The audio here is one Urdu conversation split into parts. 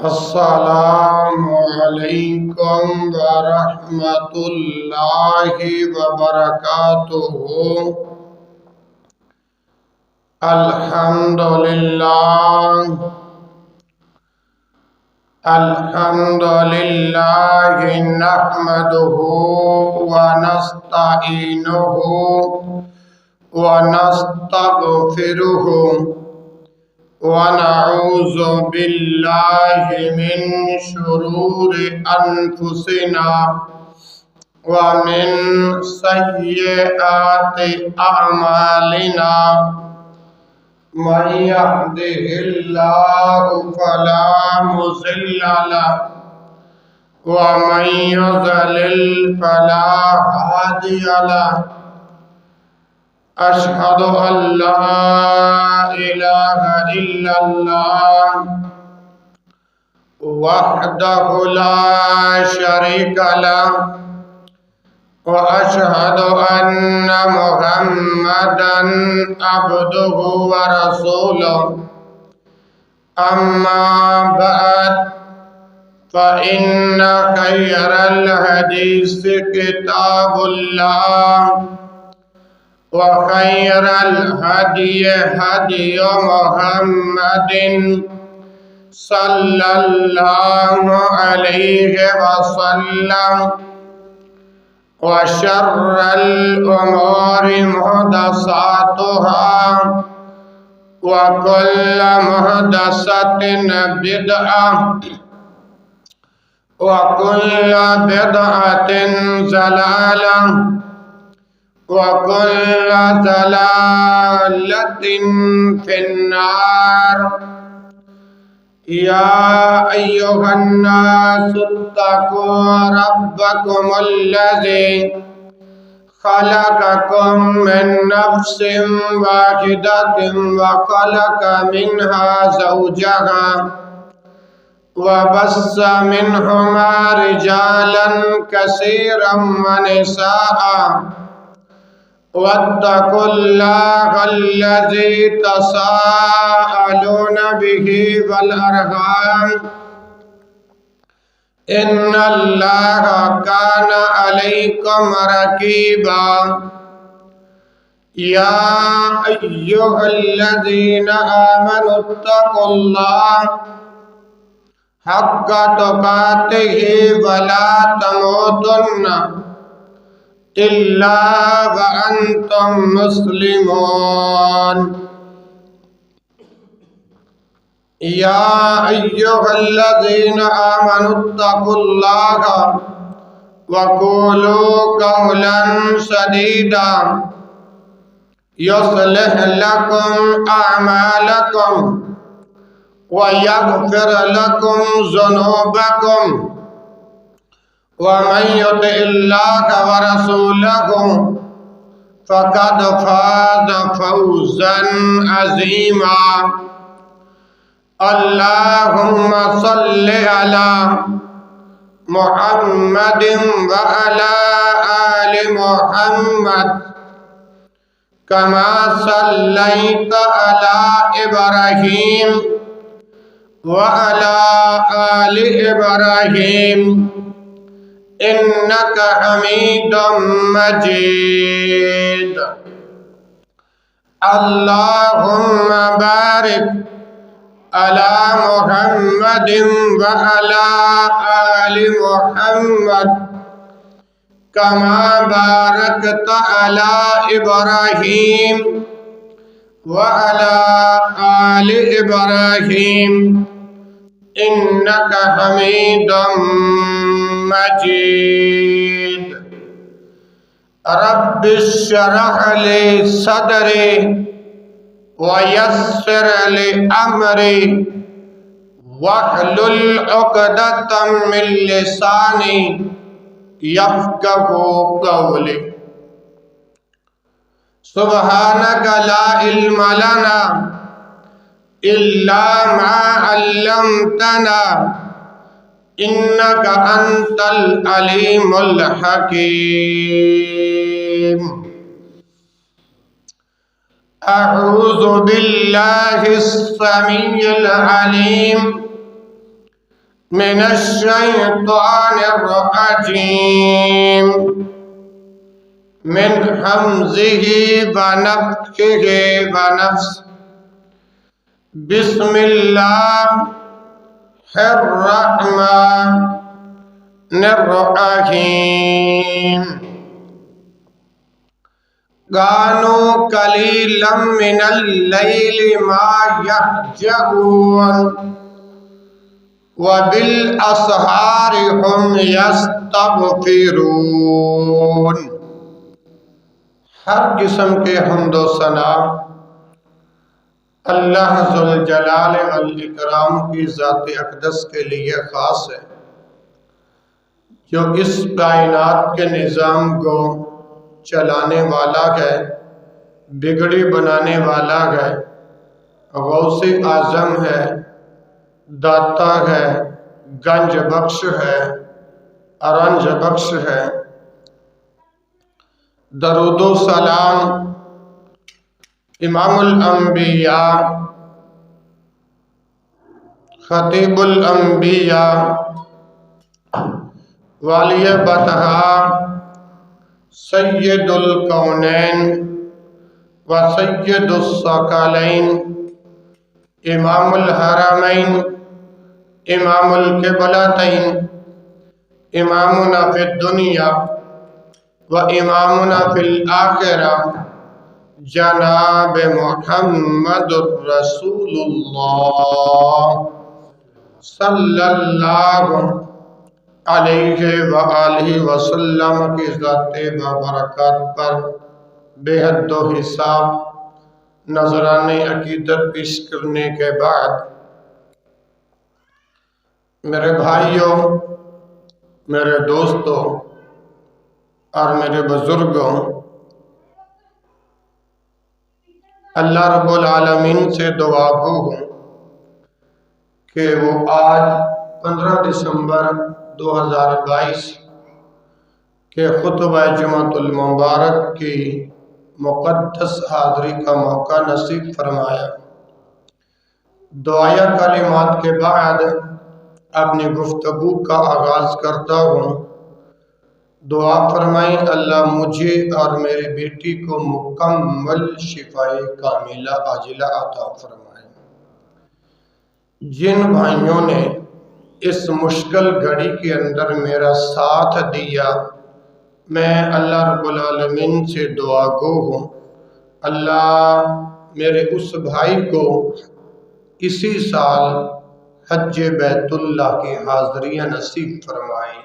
السلام علیکم ورحمۃ اللہ وبرکاتہ۔ الحمد للہ نحمدہ ونستعینہ ونستغفرہ ونعوذ باللہ من شرور انفسنا ومن سیئات اعمالنا من يهده الله فلا مضل له ومن يضلل فلا هادي له أشهد أن لا إله إلا الله وحده لا شريك له وأشهد أن محمدًا عبده ورسوله أما بعد فإن خير الحديث كتاب الله وخير الهدي هدي محمد صلى الله عليه وسلم وشر الأمور محدثاتها وكل محدثة بدعة وكل بدعة ضلالة وكل ضلالة في النار۔ يا أيها الناس اتقوا ربكم الذي خلقكم من نفس واحدة وخلق منها زوجها وبث منهما رجالا كثيرا ونساء واتقوا الله الذي تساءلون به والأرحام إن الله كان عليكم رقيبا۔ يا أيها الذين آمنوا اتقوا الله حق تقاته ولا تموتن إلا وأنتم مسلمون۔ يا أيها الذين آمنوا اتقوا الله وقولوا قولا سديدا يصلح لكم أعمالكم ويغفر لكم ذنوبكم ومن يطع الله ورسوله فقد فاز فوزا عظيما۔ اللهم صل على محمد وعلى آل محمد كما صليت على إبراهيم وعلى آل إبراهيم إنك حميد مجيد۔ اللهم بارك على محمد وعلى آل محمد كما باركت على إبراهيم وعلى آل إبراهيم إنك حميد مجيد۔ رب اشرح لي صدري ويسر لي أمري واحلل عقدة من لساني يفقهوا قولي۔ سبحانك لا علم لنا إلا ما علمتنا إنك أنت العليم الحكيم۔ أعوذ بالله السميع العليم من الشيطان الرجيم من همزه ونفخه ونفثه بسم الله الرحمن الرحيم كانوا قليلا من الليل ما يهجعون وبالأسحار هم يستغفرون۔ ہر قسم کے حمد و ثنا اللہ ذوالجلال والاکرام کی ذات اقدس کے لیے خاص ہے، جو اس کائنات کے نظام کو چلانے والا ہے، بگڑی بنانے والا ہے، غوث اعظم ہے، داتا ہے، گنج بخش ہے، ارنج بخش ہے۔ درود و سلام امام الانبیاء، خطیب الانبیاء، والی بطحا، سید الکونین و سید الثقلین، امام الحرمین، امام القبلتین، امامنا فی الدنیا و امامنا فی الآخرہ، جناب محمد رسول اللہ صلی اللہ علیہ وآلہ وسلم کی ذات بابرکات پر بے حد و حساب نذران عقیدت پیش کرنے کے بعد، میرے بھائیوں، میرے دوستوں اور میرے بزرگوں، اللہ رب العالمین سے دعا گو ہوں کہ وہ آج 15 دسمبر 2022 کے خطبہ جمعۃ المبارک کی مقدس حاضری کا موقع نصیب فرمایا۔ دعائیہ کلمات کے بعد اپنی گفتگو کا آغاز کرتا ہوں۔ دعا فرمائیں اللہ مجھے اور میرے بیٹی کو مکمل شفائے کاملہ عاجلہ عطا فرمائیں۔ جن بھائیوں نے اس مشکل گھڑی کے اندر میرا ساتھ دیا، میں اللہ رب العالمین سے دعا گو ہوں، اللہ میرے اس بھائی کو اسی سال حج بیت اللہ کی حاضریاں نصیب فرمائیں۔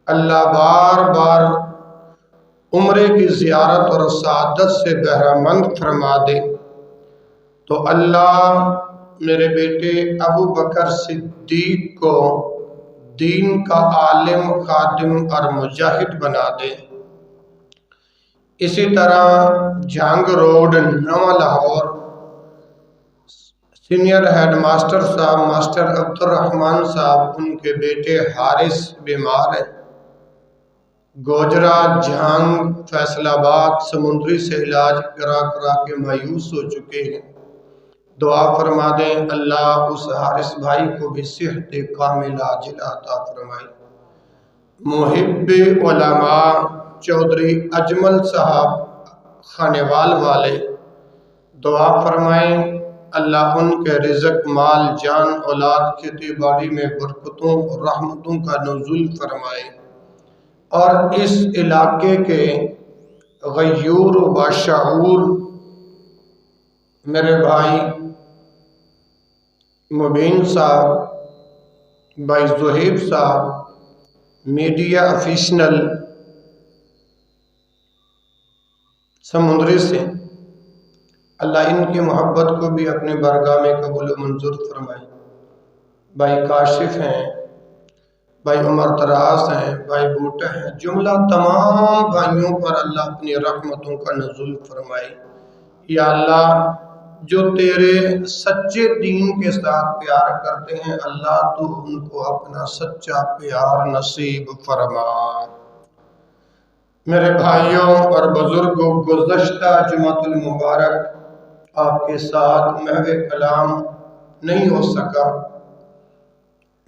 اللہ بار بار عمرے کی زیارت اور سعادت سے بہرہ مند فرما دے، تو اللہ میرے بیٹے ابو بکر صدیق کو دین کا عالم، خادم اور مجاہد بنا دے۔ اسی طرح جھانگ روڈ، نواں لاہور، سینئر ہیڈ ماسٹر صاحب ماسٹر عبد الرحمن صاحب، ان کے بیٹے حارث بیمار ہیں۔ گوجرا، جھانگ، فیصل آباد سمندری سے علاج کرا کے مایوس ہو چکے ہیں۔ دعا فرما دیں اللہ اس حارث بھائی کو بھی صحت کاملہ عاجلہ عطا فرمائے۔ محب علماء چودھری اجمل صاحب خانیوال والے، دعا فرمائیں اللہ ان کے رزق، مال، جان، اولاد، کھیتی باڑی میں برکتوں اور رحمتوں کا نزول فرمائے، اور اس علاقے کے غیور و باشعور میرے بھائی مبین صاحب، بھائی زہیب صاحب، میڈیا افیشنل سمندری سے، اللہ ان کی محبت کو بھی اپنے بارگاہ میں قبول و منظور فرمائے۔ بھائی کاشف ہیں، بھائی عمر دراز ہیں، بھائی بوٹا ہیں، جملہ تمام بھائیوں پر اللہ اپنی رحمتوں کا نزول فرمائے۔ یا اللہ جو تیرے سچے دین کے ساتھ پیار کرتے ہیں، اللہ تو ان کو اپنا سچا پیار نصیب فرما۔ میرے بھائیوں اور بزرگوں، گزشتہ جمعۃ المبارک آپ کے ساتھ محو کلام نہیں ہو سکا،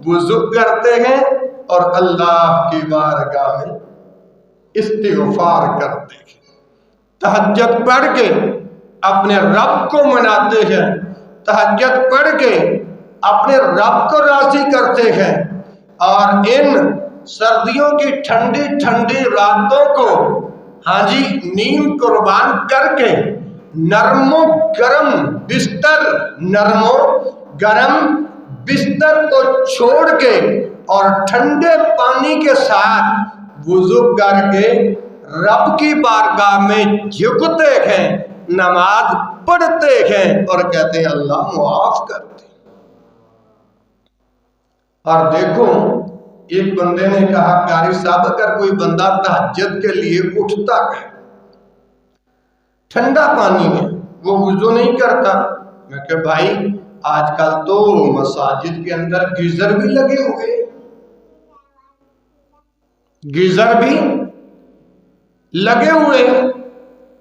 وضو کرتے ہیں اور اللہ کی بارگاہ میں استغفار کرتے ہیں، تہجد پڑھ کے اپنے رب کو مناتے ہیں، تہجد پڑھ کے اپنے رب کو راضی کرتے ہیں، اور ان سردیوں کی ٹھنڈی ٹھنڈی راتوں کو ہاں جی نیند قربان کر کے نرم و گرم بستر کو چھوڑ کے اور ٹھنڈے پانی کے ساتھ وضو کر کے رب کی بارگاہ میں جھکتے ہیں، نماز پڑھتے ہیں اور کہتے ہیں اللہ معاف کر دے۔ اور دیکھو ایک بندے نے کہا قاری صاحب اگر کوئی بندہ تہجد کے لیے اٹھتا ہے، ٹھنڈا پانی ہے، وہ وضو نہیں کرتا، میں کہ بھائی آج کل تو مساجد کے اندر گیزر بھی لگے ہوئے،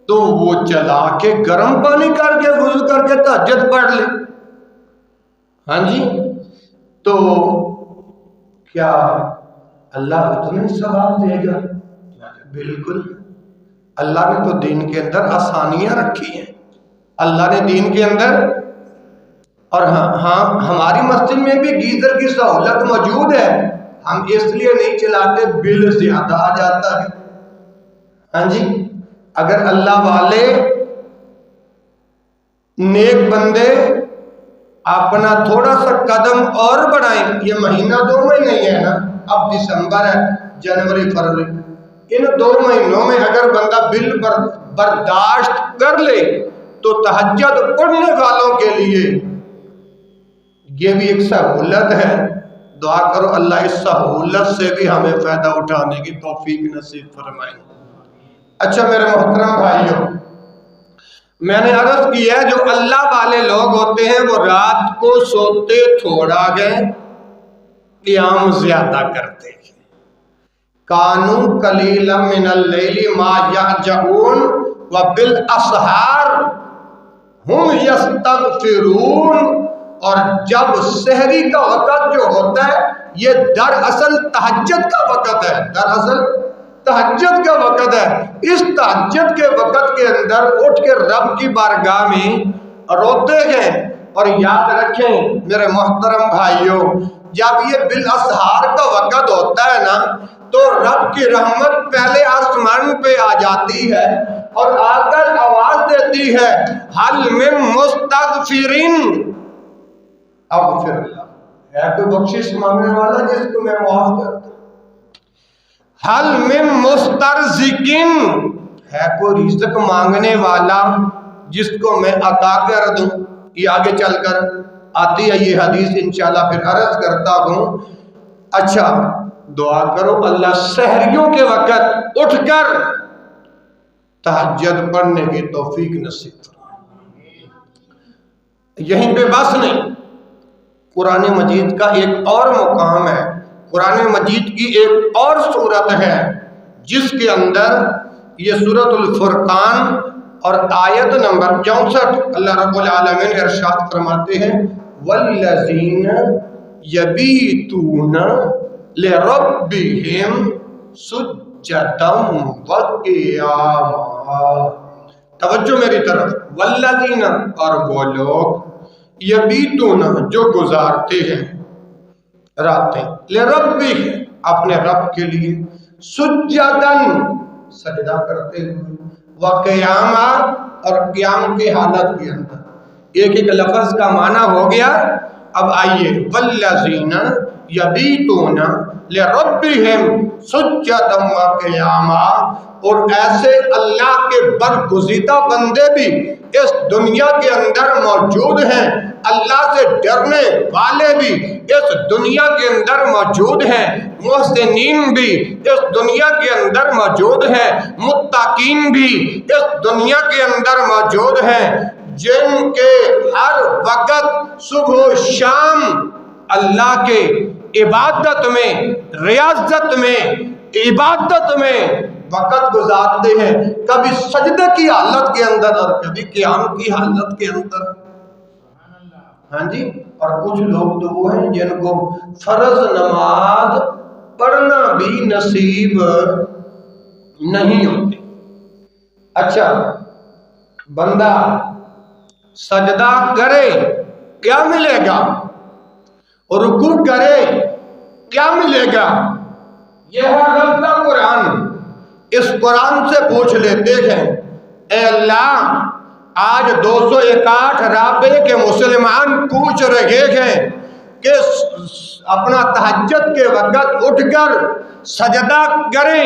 تو وہ چلا کے گرم پانی کر کے وضو کر کے تہجد پڑھ لے۔ ہاں جی، تو کیا اللہ اتنے ثواب دے گا؟ بالکل، اللہ نے تو دین کے اندر آسانیاں رکھی ہیں، اللہ نے دین کے اندر، اور ہاں ہماری مسجد میں بھی گیزر کی سہولت موجود ہے، ہم اس لیے نہیں چلاتے، بل زیادہ آ جاتا ہے۔ ہاں جی، اگر اللہ والے نیک بندے اپنا تھوڑا سا قدم اور بڑھائیں، یہ مہینہ 2 مہینے ہی ہے نا، اب دسمبر ہے، جنوری فروری، ان 2 مہینوں میں اگر بندہ بل برداشت کر لے تو تہجد پڑھنے والوں کے لیے یہ بھی ایک سہولت ہے۔ دعا کرو اللہ اس سہولت سے بھی ہمیں فائدہ اٹھانے کی توفیق نصیب فرمائے۔ اچھا میرے محترم بھائیوں، میں نے عرض کیا ہے جو اللہ والے لوگ ہوتے ہیں وہ رات کو سوتے تھوڑا گئے، قیام زیادہ کرتے ہیں۔ کانوا قلیلا من اللیل ما یہجعون وبالاسحار ہم یستغفرون، اور جب سحری کا وقت جو ہوتا ہے یہ دراصل تہجد کا وقت ہے، تہجد کا وقت ہے۔ اس تہجد کے وقت کے اندر اٹھ کے رب کی بارگاہ میں روتے ہیں۔ اور یاد رکھیں میرے محترم بھائیوں، جب یہ بالاسحار کا وقت ہوتا ہے نا تو رب کی رحمت پہلے آسمان پہ آ جاتی ہے اور آ کر آواز دیتی ہے حل من مستغفرین، اغفر اللہ، ہے کوئی بخشش مانگنے والا جس کو میں معاف کرتا ہوں؟ حل من مسترزقین، ہے کوئی رزق مانگنے والا جس کو میں عطا کر دوں؟ یہ آگے چل کر آتی ہے یہ حدیث، انشاءاللہ پھر عرض کرتا ہوں۔ اچھا دعا کرو اللہ سحریوں کے وقت اٹھ کر تہجد پڑھنے کی توفیق نصیب فرمائے۔ یہیں پہ بس نہیں، قرآن مجید کا ایک اور مقام ہے، قرآن مجید کی ایک اور سورت ہے جس کے اندر یہ سورۃ الفرقان اور آیت نمبر 64 اللہ رب العالمین ارشاد فرماتے ہیں والذین یبیتون لربہم سجدا وقیاما، توجہ میری طرف، والذین، اور وہ لوگ، یبیتون جو گزارتے ہیں راتیں، لربہم اپنے رب کے لیے، سجدن سجدہ کرتے ہوئے، وقیاما اور قیام کی حالت کے اندر۔ ایک ایک لفظ کا معنی ہو گیا۔ اب آئیے والذین یبیتون لربہم سجدا وقیاما، اور ایسے اللہ کے برگزیدہ بندے بھی اس دنیا کے اندر موجود ہیں، اللہ سے ڈرنے والے بھی اس دنیا کے اندر موجود ہیں، محسنین بھی اس دنیا کے اندر موجود ہیں، متقین بھی اس دنیا کے اندر موجود ہیں، جن کے ہر وقت صبح و شام اللہ کے عبادت میں، ریاضت میں، عبادت میں وقت گزارتے ہیں، کبھی سجدے کی حالت کے اندر اور کبھی قیام کی حالت کے اندر۔ ہاں جی، اور کچھ لوگ تو وہ ہیں جن کو فرض نماز پڑھنا بھی نصیب نہیں ہوتی۔ اچھا، بندہ سجدہ کرے کیا ملے گا، اور رکوع کرے کیا ملے گا؟ یہ ہے رب کا قرآن۔ اس قرآن سے پوچھ لیتے ہیں، اے اللہ آج 261 رابطے کے مسلمان پوچھ رہے ہیں کہ اپنا تہجد کے وقت اٹھ کر سجدہ کریں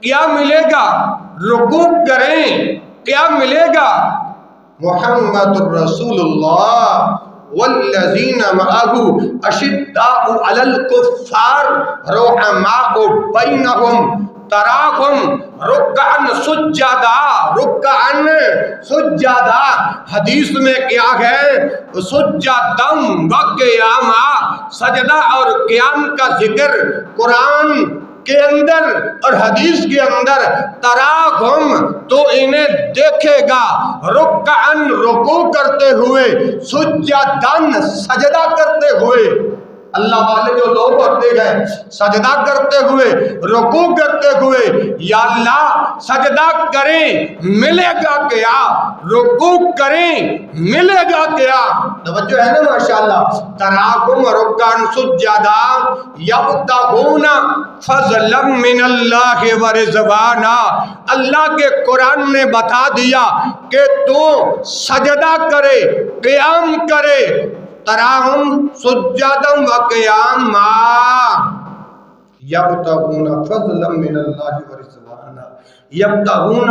کیا ملے گا، رکوع کریں کیا ملے گا؟ محمد الرسول اللہ والذین معہ اشداء علی الکفار رحماء بینہم تراہم رکعا سجدا۔ حدیث میں کیا ہے؟ سجدم و قیاما، سجدہ اور قیام کا ذکر قرآن کے اندر اور حدیث کے اندر۔ تراہم تو انہیں دیکھے گا، رکعن رکوع کرتے ہوئے، سجدن سجدہ کرتے ہوئے۔ اللہ والے جو لوگ ہوتے ہیں سجدہ کرتے ہوئے، رکوع کرتے ہوئے، یا اللہ سجدہ کریں ملے گا کیا، رکوع کریں ملے گا کیا؟ توجہ ہے نا ماشاءاللہ۔ تراکم رکعن سجدا یبتغون فضلا من اللہ ورضوانا۔ اللہ کے قرآن نے بتا دیا کہ تو سجدہ کرے، قیام کرے، تراہم سجدم و قیاما یبتغون فضلا من اللہ ورضوانا۔ یبتغون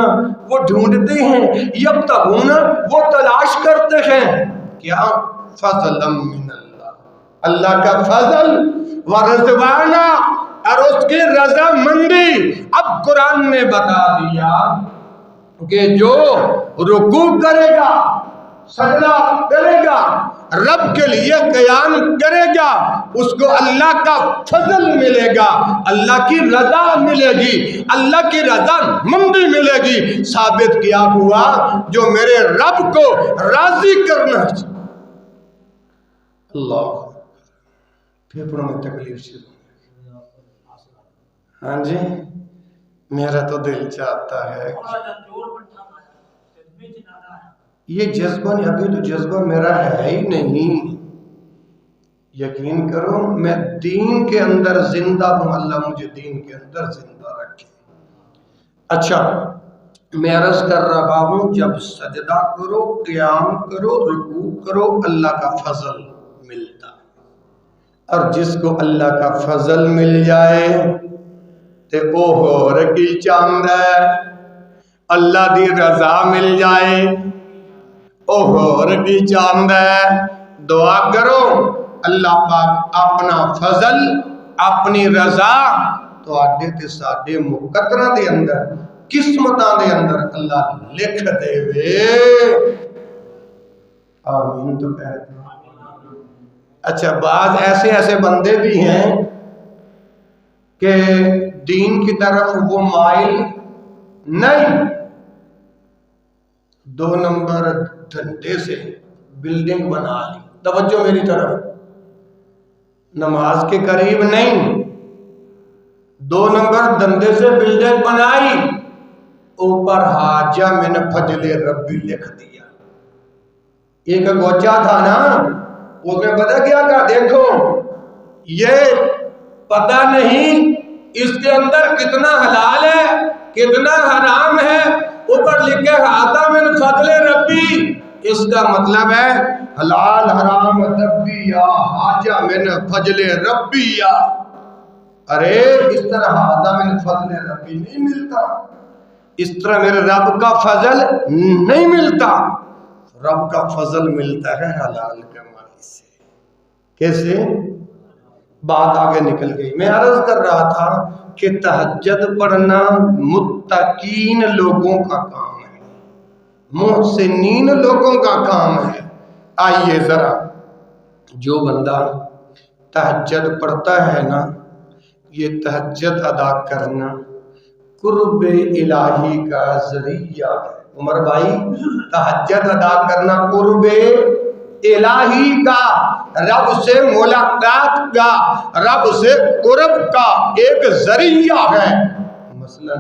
وہ ڈھونڈتے ہیں، یبتغون وہ تلاش کرتے ہیں کیا؟ فضلا من اللہ، اللہ کا فضل، ورضوانا اور اس کی رضا مندی۔ اب قرآن نے بتا دیا کہ جو رکوع کرے گا، سجدہ کرے گا، رب کے لیے قیام کرے گا، اس کو اللہ کا فضل ملے گا، اللہ کی رضا ملے گی، اللہ کی رضا مندی ملے گی۔ ثابت کیا ہوا جو میرے رب کو راضی کرنا چاہیے۔ اللہ پھیپڑوں میں تکلیف سے، ہاں جی، میرا تو دل چاہتا ہے یہ جذبہ نہیں، ابھی تو جذبہ میرا ہے ہی نہیں۔ یقین کرو میں دین کے اندر زندہ ہوں، اللہ مجھے دین کے اندر زندہ رکھے۔ اچھا، میں عرض کر رہا ہوں جب سجدہ کرو، قیام کرو، رکوع کرو، اللہ کا فضل ملتا ہے۔ اور جس کو اللہ کا فضل مل جائے تے او ہور کی چاہندا ہے، اللہ دی رضا مل جائے او ہور کی چاہندا ہے۔ دعا کرو اللہ پاک اپنا فضل، اپنی رضا تواڈے تے ساڈے مقدراں دے اندر، قسمتاں دے اندر اللہ لکھ دے وے۔ آمین تو کہتے ہیں۔ اچھا، بعض ایسے بندے بھی ہیں کہ دین کی طرف وہ مائل نہیں، 2 نمبر دھندے سے بلڈنگ بنا لی، توجہ میری طرف، نماز کے قریب نہیں، 2 نمبر دھندے سے بلڈنگ بنائی، اوپر حاجہ من فضل ربی لکھ دیا۔ ایک گوچا تھا نا، اس میں پتہ کیا کہا؟ دیکھو یہ پتہ نہیں اس کے اندر کتنا حلال ہے کتنا حرام ہے، اوپر لکھے حاجہ من فضل ربی، اس کا مطلب ہے حلال حرام ربیہ، حاجہ من فضل ربیہ۔ ارے اس طرح حاجہ من فضل ربی نہیں ملتا، اس طرح میرے رب کا فضل نہیں ملتا۔ رب کا فضل ملتا ہے حلال کمائی سے۔ کیسے؟ بات آگے نکل گئی۔ میں عرض کر رہا تھا کہ تہجد پڑھنا متقین لوگوں کا کام ہے، محسنین لوگوں کا کام ہے۔ آئیے ذرا، جو بندہ تہجد پڑھتا ہے نا، یہ تہجد ادا کرنا قرب الہی کا ذریعہ ہے۔ عمر بھائی، تہجد ادا کرنا قرب الہی کا، رب سے ملاقات کا، رب سے قرب کا ایک ذریعہ ہے۔ مثلا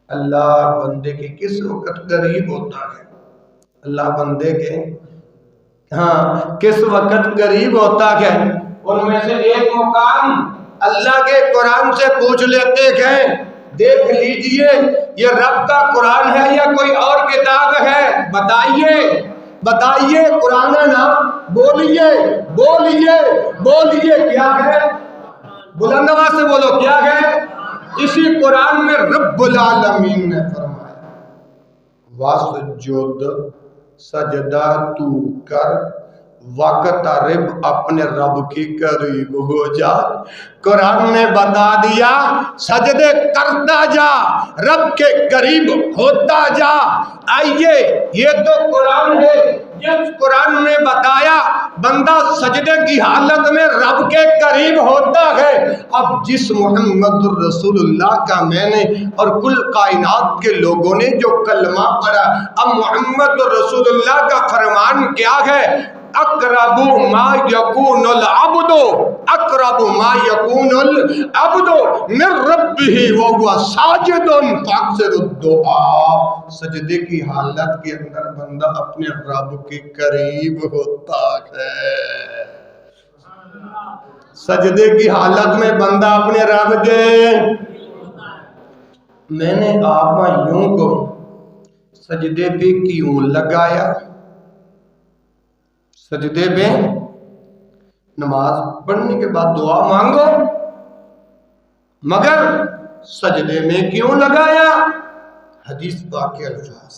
اللہ بندے کے کس وقت قریب ہوتا ہے؟ اللہ بندے کے کس وقت قریب ہوتا ہے؟ ان میں سے ایک مقام اللہ کے قرآن سے پوچھ لیتے ہیں، دیکھ لیجئے یہ رب کا قرآن ہے یا کوئی اور کتاب ہے؟ بتائیے قرآن ہے نا، بولیے کیا ہے؟ بلند آواز سے بولو کیا ہے؟ اسی قرآن میں رب العالمین نے فرمایا واسجد، سجدہ تو کر، وقترب، اپنے رب کی قریب ہو جا۔ قرآن نے بتا دیا سجدے کرتا جا، رب کے قریب ہوتا جا۔ آئیے یہ تو قرآن ہے، جس قرآن نے بتایا بندہ سجدے کی حالت میں رب کے قریب ہوتا ہے۔ اب جس محمد رسول اللہ کا میں نے اور کل کائنات کے لوگوں نے جو کلمہ پڑھا، اب محمد رسول اللہ کا فرمان کیا ہے؟ اقرب ما یکون العبد، اقرب ما یکون العبد من ربہ وہو ساجد فاکثر الدعاء۔ سجدے کی حالت کے اندر بندہ اپنے رب کے قریب ہوتا ہے۔ سجدے کی حالت میں بندہ اپنے رب کے، میں نے آپ یوں کو سجدے پہ کیوں لگایا؟ سجدے پہ نماز پڑھنے کے بعد دعا مانگو، مگر سجدے میں کیوں لگایا؟ حدیث پاک کے الفاظ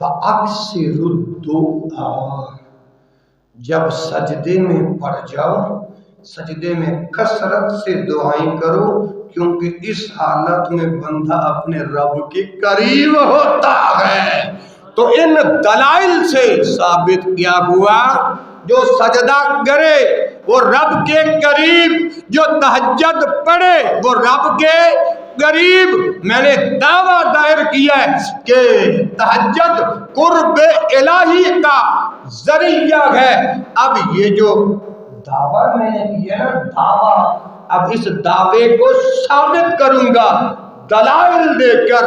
فَأَكْثِرُ الدُّعَاء، جب سجدے میں پڑ جاؤ سجدے میں کثرت سے دعائیں کرو، کیونکہ اس حالت میں بندہ اپنے رب کے قریب ہوتا ہے۔ تو ان دلائل سے ثابت کیا ہوا جو سجدہ کرے وہ رب کے قریب، جو تہجد پڑھے وہ رب کے قریب۔ میں نے دعویٰ دائر کیا ہے کہ تہجد قرب الہی کا ذریعہ ہے۔ اب یہ جو دعویٰ میں نے کیا نا، دعویٰ، اب اس دعوے کو ثابت کروں گا دلائل دے کر،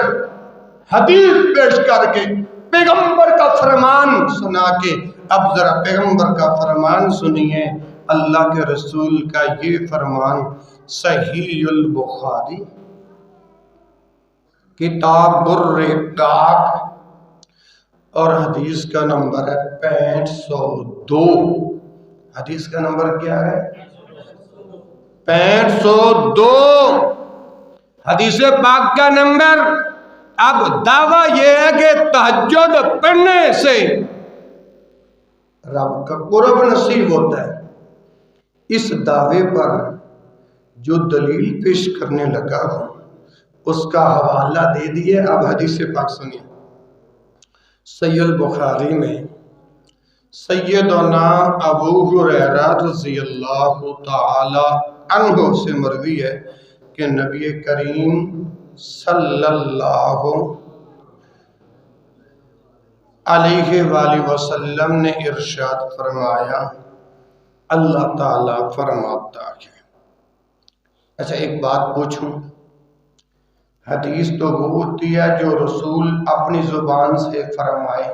حدیث پیش کر کے، پیغمبر کا فرمان سنا کے۔ اب ذرا پیغمبر کا فرمان سنیے، اللہ کے رسول کا یہ فرمان صحیح البخاری کتاب الرقاق اور حدیث کا نمبر ہے 6502۔ حدیث کا نمبر کیا ہے؟ 6502 حدیث پاک کا نمبر۔ اب دعویٰ یہ ہے کہ تہجد پڑھنے سے رب کا قرب نصیب ہوتا ہے۔ اس دعوے پر جو دلیل پیش کرنے لگا ہوں اس کا حوالہ دے دیے۔ اب حدیث پاک سنیے، صحیح البخاری میں سیدنا ابو ہریرہ رضی اللہ تعالی عنہ سے مروی ہے کہ نبی کریم صلی اللہ علیہ وآلہ وسلم نے ارشاد فرمایا، اللہ تعالیٰ فرماتا ہے۔ اچھا ایک بات پوچھوں، حدیث تو وہ ہوتی ہے جو رسول اپنی زبان سے فرمائے۔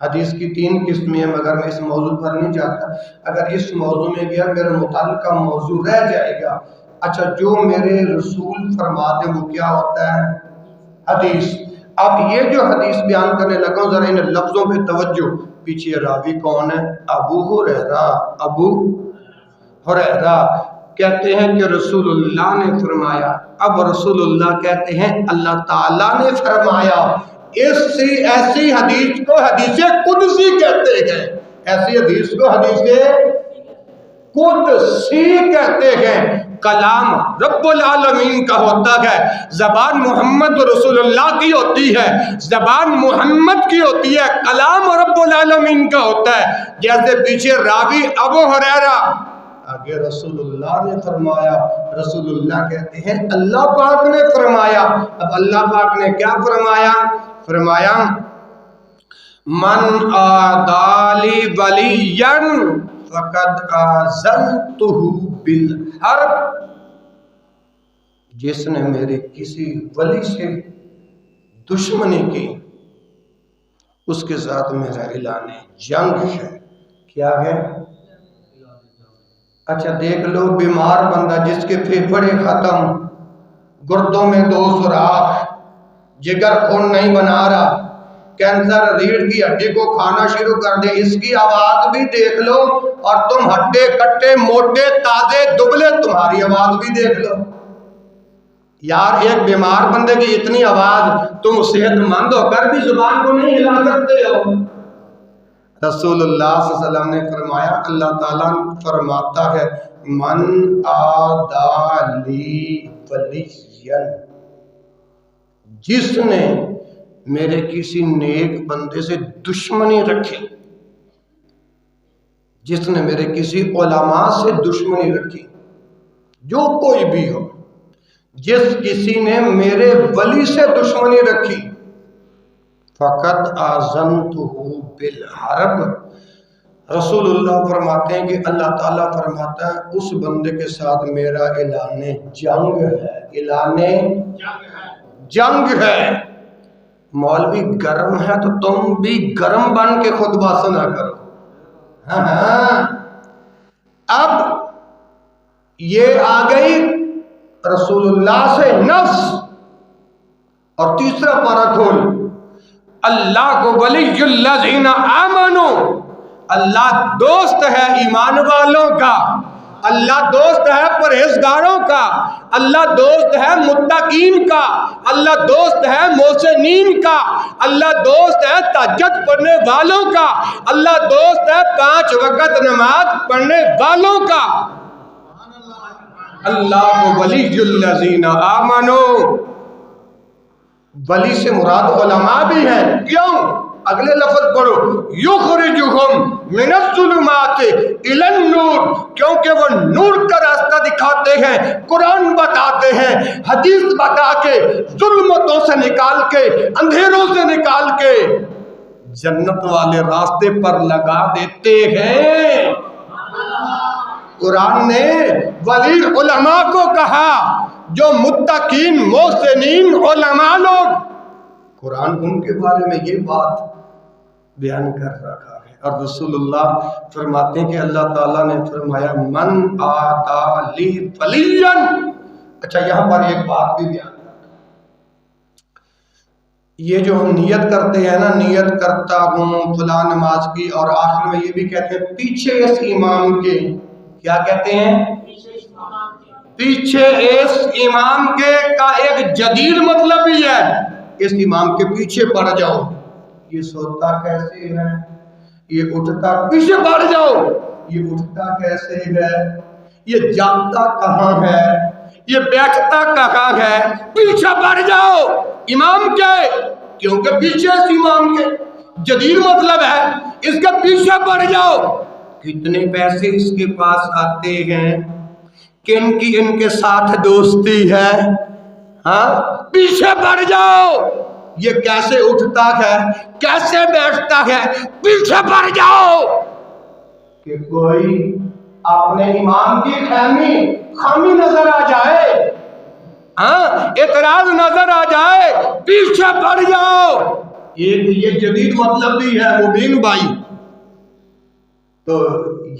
حدیث کی 3 قسمیں ہیں، مگر میں اس موضوع پر نہیں جاتا، اگر اس موضوع میں گیا میرا متعلقہ موضوع رہ جائے گا۔ اچھا جو میرے رسول فرما دے وہ کیا ہوتا ہے؟ حدیث۔ اب یہ جو حدیث بیان کرنے لگا ہوں ذرا ان لفظوں پہ توجہ، پیچھے راوی کون ہے؟ ابو ہریرہ۔ ابو ہریرہ کہتے ہیں کہ رسول اللہ نے فرمایا۔ اب رسول اللہ کہتے ہیں اللہ تعالیٰ نے فرمایا۔ ایسی حدیث کو حدیث قدسی کہتے ہیں، ایسی حدیث کو حدیث قدسی کہتے ہیں۔ کلام رب العالمین کا ہوتا ہے، زبان محمد رسول اللہ کی ہوتی ہے، زبان محمد کی ہوتی ہے، کلام رب العالمین کا ہوتا ہے۔ جیسے پیچھے راوی ابو ہریرہ، آگے رسول اللہ نے فرمایا، رسول اللہ کہتے ہیں اللہ پاک نے فرمایا۔ اب اللہ پاک نے کیا فرمایا؟ فرمایا من آدالی ولیین فقد آذنتہ بالحرب، جس نے میرے کسی ولی سے دشمنی کی اس کے ساتھ میرا اعلان جنگ ہے۔ کیا ہے؟ اچھا دیکھ لو، بیمار بندہ جس کے پھیپھڑے ختم، گردوں میں 2 سوراخ، جگر خون نہیں بنا رہا، کینسر ریڑھ کی ہڈی کو کھانا شروع کر دے، اس کی آواز بھی دیکھ لو، اور تم ہڈے کٹے موٹے تازے دبلے، تمہاری آواز بھی دیکھ لو۔ یار ایک بیمار بندے کی اتنی آواز، تم صحت مند ہو کر بھی زبان کو نہیں ہلا سکتے ہو۔ رسول اللہ صلی اللہ علیہ وسلم نے فرمایا، اللہ تعالیٰ فرماتا ہے من آدالی ولیین، جس نے میرے کسی نیک بندے سے دشمنی رکھی، جس نے میرے کسی علماء سے دشمنی رکھی، جو کوئی بھی ہو، جس کسی نے میرے ولی سے دشمنی رکھی، فقط آذنتہ بالحرب، رسول اللہ فرماتے ہیں کہ اللہ تعالیٰ فرماتا ہے اس بندے کے ساتھ میرا اعلان جنگ ہے، اعلان جنگ ہے۔ مولوی گرم ہے تو تم بھی گرم بن کے خطبہ سنا کرو۔ ہاں اب یہ آ گئی رسول اللہ سے نفس، اور تیسرا پارہ کھول، اللہ کو ولی الذین آمنوا، اللہ دوست ہے ایمان والوں کا، اللہ دوست ہے پرہیزگاروں کا، اللہ دوست ہے متقین کا، اللہ دوست ہے محسنین کا، اللہ دوست ہے تہجد پڑھنے والوں کا، اللہ دوست ہے 5 وقت نماز پڑھنے والوں کا۔ اللہ ولی الذین آمنوا، ولی سے مراد علماء بھی ہیں، کیوں؟ اگلے لفظ پڑھو، یخرجہم من الظلمات الی النور، کیونکہ وہ نور کا راستہ دکھاتے ہیں، قرآن بتاتے ہیں، حدیث بتا کے، ظلمتوں سے نکال کے، اندھیروں سے نکال کے جنت والے راستے پر لگا دیتے ہیں۔ قرآن نے ولی علماء کو کہا، جو متقین محسنین علماء لوگ، قرآن ان کے بارے میں یہ بات بیان کر رکھا ہے۔ اور رسول اللہ فرماتے ہیں کہ اللہ تعالیٰ نے فرمایا من آتا لی ولین۔ اچھا یہاں پر ایک بات بھی بیان کرتا ہے، یہ جو ہم نیت کرتے ہیں نا، نیت کرتا ہوں فلاں نماز کی، اور آخر میں یہ بھی کہتے ہیں پیچھے اس امام کے، کیا کہتے ہیں؟ پیچھے اس امام کے کا ایک جدید مطلب بھی ہے، اس امام کے پیچھے پڑ جاؤ۔ یہ سوتا کیسے ہے؟ یہ اٹھتا، پیچھے پڑ جاؤ۔ یہ اٹھتا کیسے ہے؟ یہ جاگتا کہاں ہے؟ یہ بیٹھتا کہاں ہے؟ پیچھے پڑ جاؤ امام کے، کیونکہ پیچھے اس امام کے جدید مطلب ہے اس کے پیچھے پڑ جاؤ۔ کتنے پیسے اس کے پاس آتے ہیں، کن کی ان کے ساتھ دوستی ہے، ہاں پیچھے پڑ جاؤ۔ یہ کیسے اٹھتا ہے، کیسے بیٹھتا ہے، پیچھے پڑ جاؤ، کہ کوئی اپنے امام کی خامی نظر آ جائے، ہاں اعتراض نظر آ جائے، پیچھے پڑ جاؤ۔ ایک یہ جدید مطلب بھی ہے مبین بھائی، تو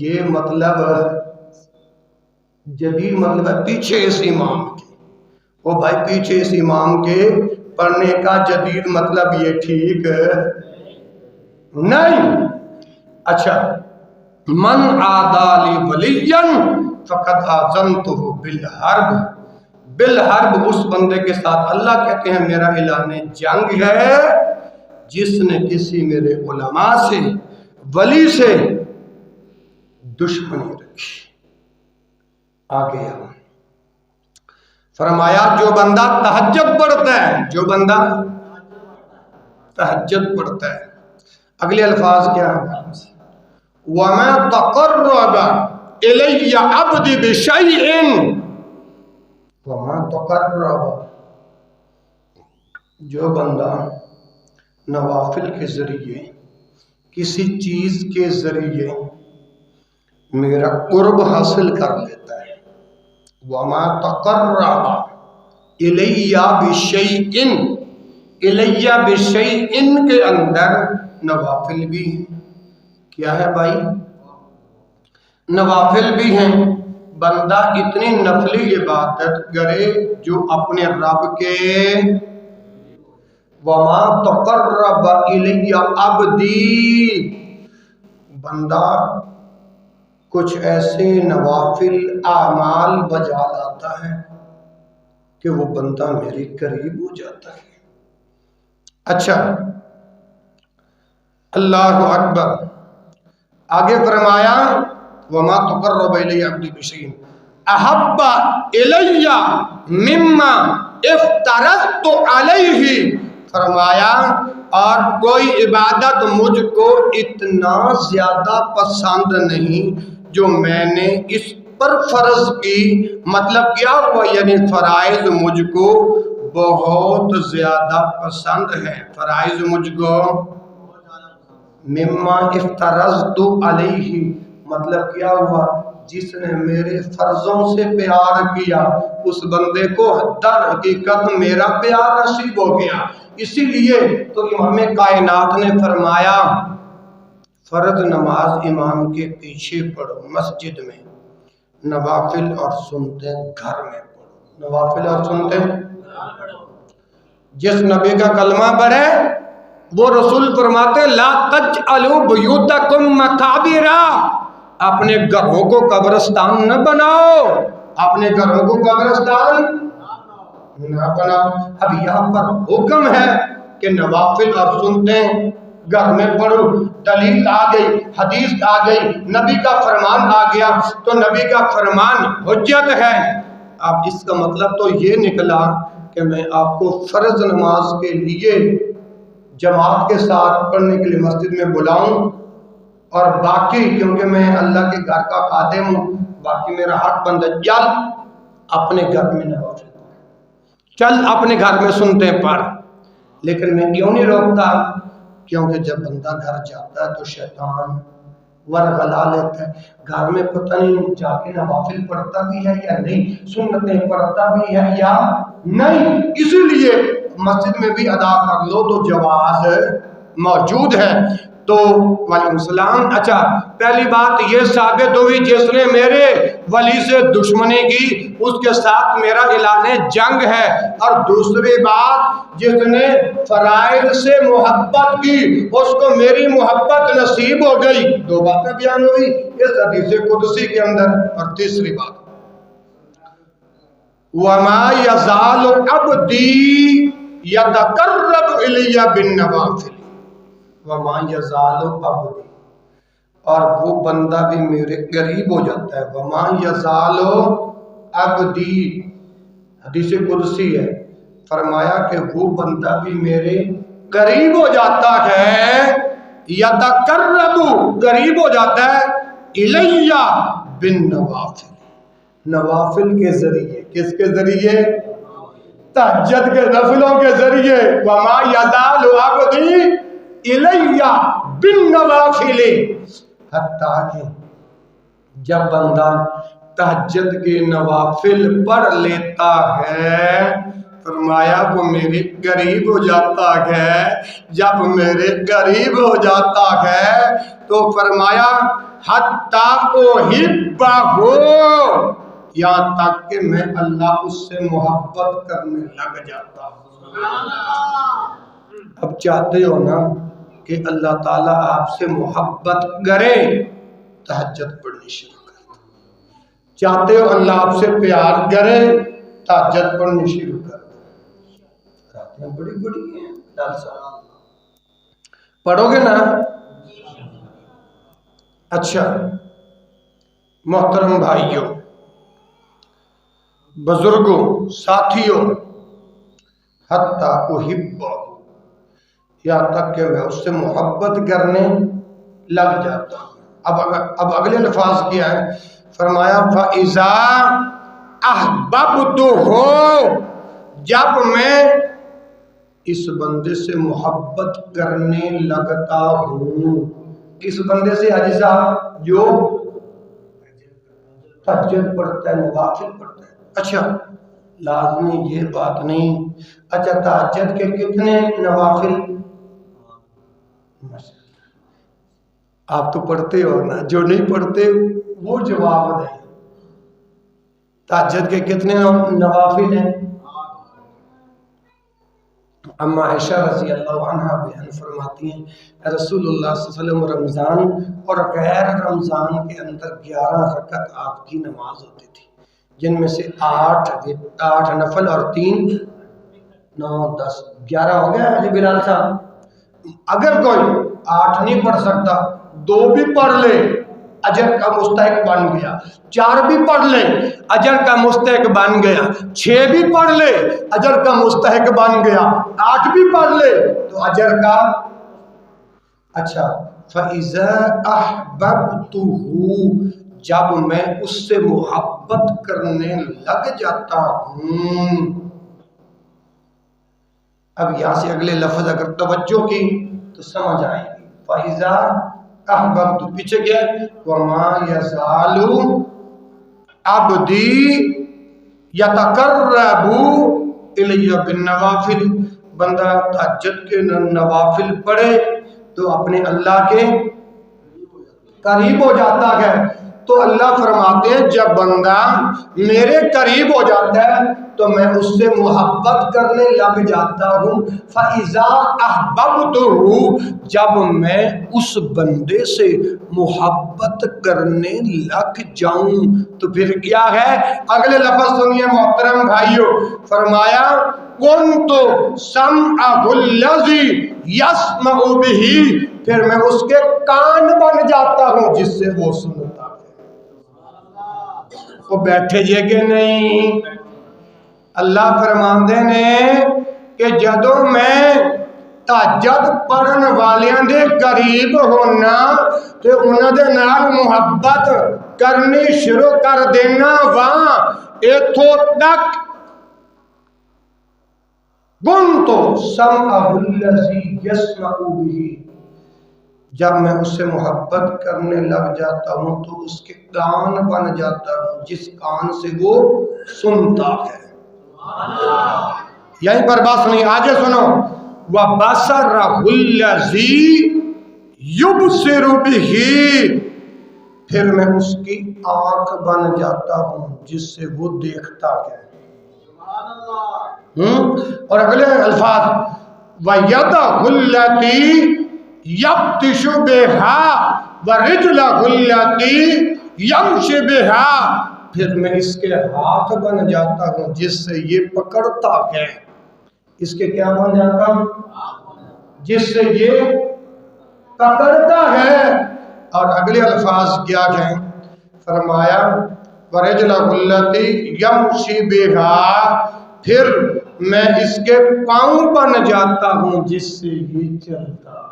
یہ مطلب جدید مطلب ہے پیچھے اس امام کے، وہ بھائی پیچھے اس امام کے پڑھنے کا جدید مطلب یہ ٹھیک نہیں۔ اچھا من عادی ولین فقد آذنتہ بالحرب، بالحرب اس بندے کے ساتھ اللہ کہتے ہیں میرا اعلان جنگ ہے جس نے کسی میرے علماء سے، ولی سے دشمنی رکھی۔ آگے ہم فرمایا جو بندہ تہجد پڑھتا ہے، جو بندہ تہجد پڑھتا ہے، اگلے الفاظ کیا ہیں؟ وَمَا تَقَرَّبَ إِلَيَّ عَبْدِ بِشَيْءٍ، وَمَا تَقَرَّبَ، جو بندہ نوافل کے ذریعے کسی چیز کے ذریعے میرا قرب حاصل کر لیتا ہے. وَمَا تَقَرَّبَ إِلَيَّ بِشَيْءٍ، الیہ بِشَيْءٍ کے اندر نوافل بھی ہیں. کیا ہے بھائی؟ نوافل بھی ہیں. بندہ اتنی نفلی عبادت کرے جو اپنے رب کے وَمَا تَقَرَّبَ إِلَيَّ عَبْدِي، بندہ کچھ ایسے نوافل اعمال بجا لاتا ہے کہ وہ بندہ میرے قریب ہو جاتا ہے. اچھا، اللہ اکبر. آگے فرمایا وَمَا تُقَرَّبَ إِلَيَّ عَبْدِي بِشَيْءٍ أَحَبَّ إِلَيَّ مِمَّا افْتَرَضْتُ عَلَيْهِ. فرمایا اور کوئی عبادت مجھ کو اتنا زیادہ پسند نہیں جو میں نے اس پر فرض کی. مطلب کیا ہوا؟ یعنی فرائض مجھ کو بہت زیادہ پسند ہے. فرائض مجھ کو مما افترضت علیہ، مطلب کیا ہوا؟ جس نے میرے فرضوں سے پیار کیا اس بندے کو در حقیقت میرا پیار نصیب ہو گیا. اسی لیے تو امام کائنات نے فرمایا فرض نماز امام کے پیچھے پڑھو مسجد میں، نوافل اور سنتیں گھر میں پڑھو. نوافل اور سنتیں جس نبی کا کلمہ پڑھے وہ رسول فرماتے لا تجعلوا بیوتکم مقابرا، اپنے گھروں کو قبرستان نہ بناؤ. اپنے گھروں کو قبرستان نہ بناؤ. اب یہاں پر حکم ہے کہ نوافل اور سنتیں گھر میں پڑھو. دلیل آ گئی، حدیث آ گئی، نبی کا فرمان آ گیا تو نبی کا فرمان حجت ہے. اب اس کا مطلب تو یہ نکلا کہ میں آپ کو فرض نماز کے لیے جماعت کے ساتھ پڑھنے کے لیے مسجد میں بلاؤں، اور باقی کیونکہ میں اللہ کے گھر کا خادم ہوں، باقی میرا حق بندہ چل اپنے گھر میں نوافل پڑھ، چل اپنے گھر میں سنتے پڑھ. لیکن میں کیوں نہیں روکتا؟ کیونکہ جب بندہ گھر جاتا ہے تو شیطان ورغلا لیتا ہے. گھر میں پتہ نہیں جا کے نوافل پڑھتا بھی ہے یا نہیں، سنتیں پڑھتا بھی ہے یا نہیں. اسی لیے مسجد میں بھی ادا کر لو تو جواز موجود ہے. تو وعلیکم السلام. اچھا، پہلی بات یہ ثابت ہوئی جس نے میرے ولی سے دشمنی کی اس کے ساتھ میرا اعلان جنگ ہے. اور دوسری بات جس نے فرائض سے محبت کی اس کو میری محبت نصیب ہو گئی. دو باتیں بیان ہوئی اس حدیث قدسی کے اندر. اور تیسری بات وَمَا يَزَالُ عَبْدِي يَتَقَرَّبُ إِلَيَّ بِالنَّوَافِلِ. وَمَا يَزَالُ عَبْدِي، اور وہ بندہ بھی میرے قریب ہو جاتا ہے. وَمَا يَزَالُ عَبْدِي حدیث قدسی ہے. فرمایا کہ وہ بندہ بھی میرے قریب ہو جاتا ہے. يَتَقَرَّبُ قریب ہو جاتا ہے إِلَيَّ بِالنَّوَافِلِ، نوافل کے ذریعے. کس کے ذریعے؟ تہجد کے نفلوں کے ذریعے. وَمَا يَزَالُ عَبْدِي إِلَيَّ بِالنَّوَافِلِ. حتیٰ کہ جب بندہ تہجد کے نوافل پڑھ لیتا ہے فرمایا وہ میرے قریب ہو جاتا ہے. جب میرے قریب ہو جاتا ہے تو فرمایا حتیٰ أُحِبَّهُ، یہاں تک کہ میں اللہ اس سے محبت کرنے لگ جاتا ہوں. اب چاہتے ہو نا کہ اللہ تعالیٰ آپ سے محبت کرے، تہجد پڑھنی شروع کر دو. چاہتے ہو اللہ آپ سے پیار کرے، تہجد پڑھنی شروع کر دو. راتیں بڑی بڑی ہیں، پڑھو گے نا؟ اچھا محترم بھائیوں، بزرگوں، ساتھیوں، حتیٰ أُحِبَّهُ، یہاں تک کہ میں اس سے محبت کرنے لگ جاتا ہوں. اب اگلے الفاظ کیا ہے؟ فرمایا فَإِذَا أَحْبَبْتُهُ، جب میں اس بندے سے محبت کرنے لگتا ہوں. کس بندے سے؟ حاجی صاحب جو تہجد پڑھتا ہے، نوافل پڑھتا ہے۔ اچھا لازمی یہ بات نہیں۔ اچھا تہجد کے کتنے نوافل؟ آپ تو پڑھتے ہو نا، جو نہیں پڑھتے وہ جواب دیں۔ تہجد کے کتنے نوافل ہیں؟ اما عائشہ رضی اللہ عنہ بیان فرماتی ہیں رسول اللہ صلی اللہ علیہ وسلم رمضان اور غیر رمضان کے اندر 11 رکعت آپ کی نماز ہوتی تھی، جن میں سے 8 نفل اور 3 9 10 11 ہو گیا جی بلال صاحب۔ اگر کوئی 8 نہیں پڑھ سکتا 2 بھی پڑھ لے اجر کا مستحق بن گیا، 4 بھی پڑھ لے اجر کا مستحق بن گیا، 6 بھی پڑھ لے اجر کا مستحق بن گیا، 8 بھی پڑھ لے تو اجر کا۔ اچھا فَإِذَا أَحْبَبْتُهُ، جب میں اس سے محبت کرنے لگ جاتا ہوں۔ اب یہاں سے اگلے لفظ اگر توجہ کی تو سمجھ آئے گی۔ فَإِذَا احببت، پیچھے گیا وَمَا يَزَالُ عَبْدِي يَتَقَرَّبُ إِلَيَّ بِالنَّوَافِلِ، بندہ تہجد کے نوافل پڑھے تو اپنے اللہ کے قریب ہو جاتا ہے۔ تو اللہ فرماتے ہیں جب بندہ میرے قریب ہو جاتا ہے تو میں اس سے محبت کرنے لگ جاتا ہوں۔ فَإِذَا أَحْبَبْتُهُ، جب میں اس بندے سے محبت کرنے لگ جاؤں تو پھر کیا ہے؟ اگلے لفظ سنیے محترم بھائیو، فرمایا كُنْتُ سَمْعَهُ الَّذِي يَسْمَعُ بِهِ، پھر میں اس کے کان بن جاتا ہوں جس سے وہ سنتا ہے۔ وہ بیٹھے جے کہ نہیں؟ اللہ فرماندے نے کہ جدوں میں تہجد پڑھن والیاں دے قریب ہونا تے انہاں دے نال محبت کرنی شروع کر دینا وہاں ایتھوں تک كُنْتُ سَمْعَهُ الَّذِي يَسْمَعُ بِهِ، جب میں اس سے محبت کرنے لگ جاتا ہوں تو اس کے کان بن جاتا ہوں جس کان سے وہ سنتا ہے۔ یہیں پر بات نہیں، آگے سنو وَبَصَرَهُ الَّذِي يُبْصِرُ بِهِ، پھر میں اس کی آنکھ بن جاتا ہوں جس سے وہ دیکھتا ہے۔ اور اگلے الفاظ وَيَدَهُ الَّتِي يَبْطِشُ بِهَا وَرِجْلَهُ الَّتِي يَمْشِي بِهَا، پھر میں اس کے ہاتھ بن جاتا ہوں جس سے یہ پکڑتا ہے۔ اس کے کیا بن جاتا ہوں؟ جس سے یہ پکڑتا ہے۔ اور اگلے الفاظ کیا ہیں؟ فرمایا وَرِجْلَهُ الَّتِي يَمْشِي بِهَا، پھر میں اس کے پاؤں بن جاتا ہوں جس سے یہ چلتا ہے۔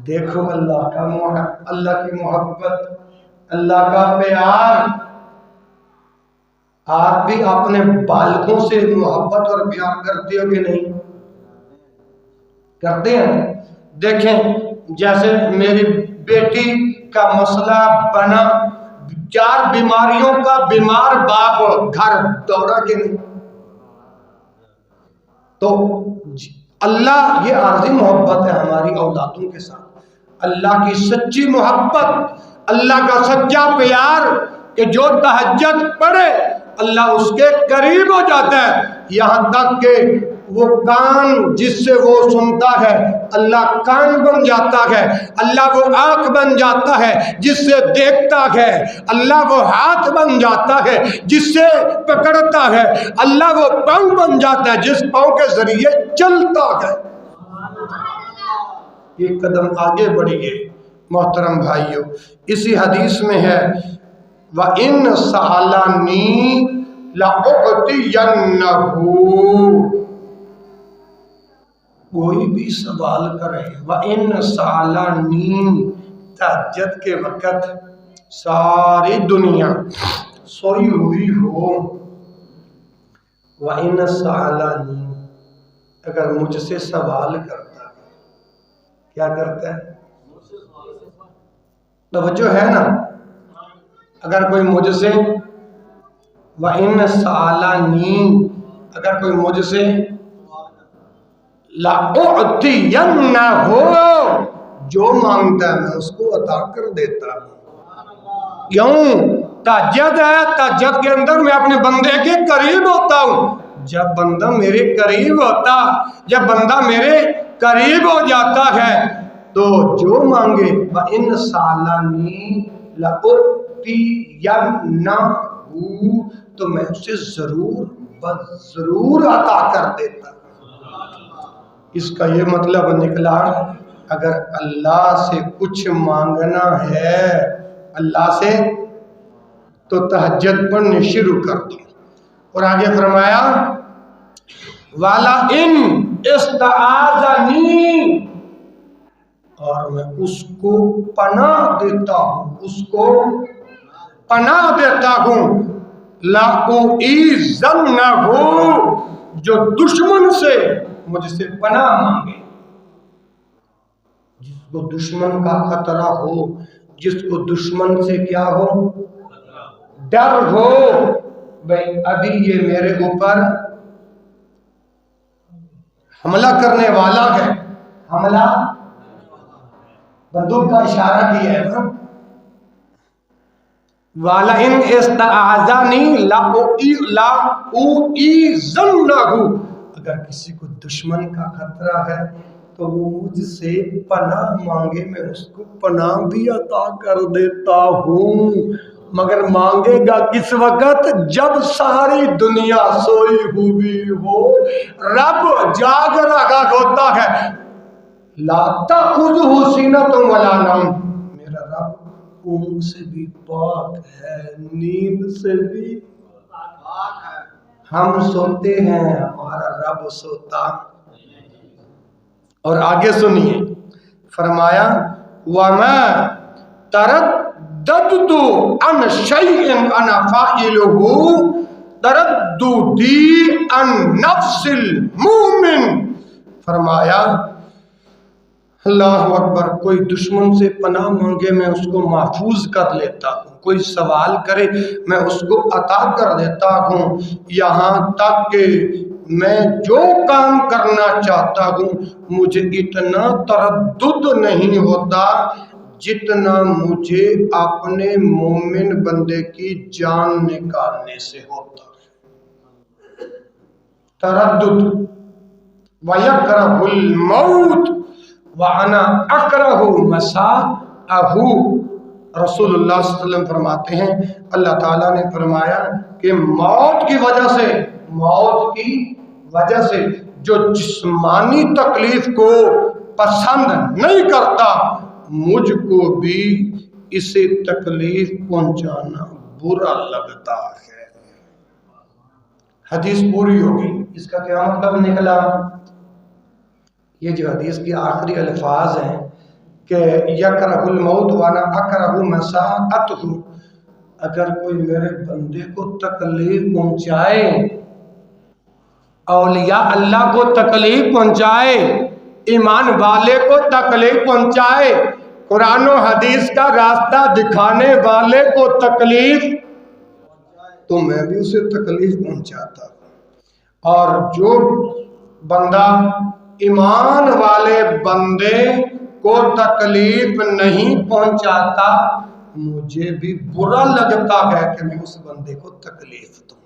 دیکھو اللہ کی محبت، اللہ کا پیار۔ آپ بھی اپنے بالغوں سے محبت اور پیار کرتے ہو کہ نہیں؟ کرتے ہیں۔ دیکھیں جیسے میری بیٹی کا مسئلہ بنا، 4 بیماریوں کا بیمار باپ گھر دوڑا کہ نہیں؟ تو اللہ، یہ عارضی محبت ہے ہماری اولادوں کے ساتھ، اللہ کی سچی محبت، اللہ کا سچا پیار کہ جو تہجد پڑھے اللہ اس کے قریب ہو جاتا ہے، یہاں تک کہ وہ کان جس سے وہ سنتا ہے اللہ کان بن جاتا ہے، اللہ وہ آنکھ بن جاتا ہے جس سے دیکھتا ہے، اللہ وہ ہاتھ بن جاتا ہے جس سے پکڑتا ہے، اللہ وہ پاؤں بن جاتا ہے جس پاؤں کے ذریعے چلتا ہے۔ ایک قدم آگے بڑھیے محترم بھائیو، اسی حدیث میں ہے وَإِنْ سَأَلَنِي لَأُعْطِيَنَّهُ، کوئی بھی سوال کرے وَإِنْ سَأَلَنِي، تہجد کے وقت ساری دنیا سوئی ہوئی ہو، وَإِنْ سَأَلَنِي، اگر مجھ سے سوال کرتا ہے، کیا کرتا ہے؟ توجہ ہے نا؟ اگر کوئی مجھ سے وَإِنَّ سَأَلَنِي، اگر کوئی مجھ سے لَأُعْطِيَنَّهُ، جو مانگتا ہے میں اس کو عطا کر دیتا ہوں۔ کیوں؟ تہجد ہے، تہجد کے اندر میں اپنے بندے کے قریب ہوتا ہوں۔ جب بندہ میرے قریب ہوتا، جب بندہ میرے قریب ہو جاتا ہے تو جو مانگے وَإِنَّ سَأَلَنِي لَأُعْطِيَنَّهُ، تو میں اسے ضرور عطا کر دیتا۔ اس کا یہ مطلب نکلا اگر اللہ سے کچھ مانگنا ہے اللہ سے تو تہجد پڑھنے شروع کر دو۔ اور آگے فرمایا وَلَئِنْ اسْتَعَاذَنِي، اور میں اس کو پناہ دیتا ہوں، اس کو پناہ دیتا ہوں، لَأُعِيذَنَّهُ، جو دشمن سے مجھ سے پناہ مانگے، جس کو دشمن کا خطرہ ہو، جس کو دشمن سے کیا ہو، ڈر ہو، بھئی ابھی یہ میرے اوپر حملہ کرنے والا ہے، حملہ بندوق کا اشارہ کیا ہے نا، وَلَئِنْ اسْتَعَاذَنِي لَأُعِيذَنَّهُ، اگر کسی کو دشمن کا خطرہ ہے تو وہ مجھ سے پناہ مانگے، میں اس کو پناہ بھی عطا کر دیتا ہوں، مگر مانگے گا کس وقت؟ جب ساری دنیا سوئی ہوئی ہو، رب جاگ رہا ہوتا ہے، لا تأخذہ سینۃ ولا نوم، میرا رب اونگ سے بھی پاک ہے، نیند سے بھی پاک ہے۔ ہم سوتے ہیں، ہمارا رب سوتا۔ اور آگے سنیے فرمایا وَمَا تَرَدَّدْتُ عَنْ شَيْءٍ أَنَا فَاعِلُهُ تَرَدُّدِي عَنْ نَفْسِ الْمُؤْمِنِ، فرمایا اللہ اکبر، کوئی دشمن سے پناہ مانگے میں اس کو محفوظ کر لیتا ہوں، کوئی سوال کرے میں اس کو عطا کر دیتا ہوں، یہاں تک کہ میں جو کام کرنا چاہتا ہوں مجھے اتنا تردد نہیں ہوتا جتنا مجھے اپنے مومن بندے کی جان نکالنے سے ہوتا ہے۔ تردد وَيَكْرَهُ الْمَوْتِ وَأَنَا أَكْرَهُ مَسَاءَهُ، رسول اللہ صلی اللہ علیہ وسلم فرماتے ہیں اللہ تعالیٰ نے فرمایا کہ موت کی وجہ سے، موت کی وجہ سے جو جسمانی تکلیف کو پسند نہیں کرتا، مجھ کو بھی اسے تکلیف پہنچانا برا لگتا ہے۔ حدیث پوری ہوگی، اس کا کیا مطلب نکلا؟ یہ جو حدیث کی آخری الفاظ ہیں کہ یکرہ الموت وانا اکرہ مساءتہ، اگر کوئی میرے بندے کو تکلیف پہنچائے، اولیاء اللہ کو تکلیف پہنچائے، ایمان والے کو تکلیف پہنچائے، قرآن و حدیث کا راستہ دکھانے والے کو تکلیف، تو میں بھی اسے تکلیف پہنچاتا ہوں۔ اور جو بندہ ایمان والے بندے کو تکلیف نہیں پہنچاتا، مجھے بھی برا لگتا ہے کہ میں اس بندے کو تکلیف دوں۔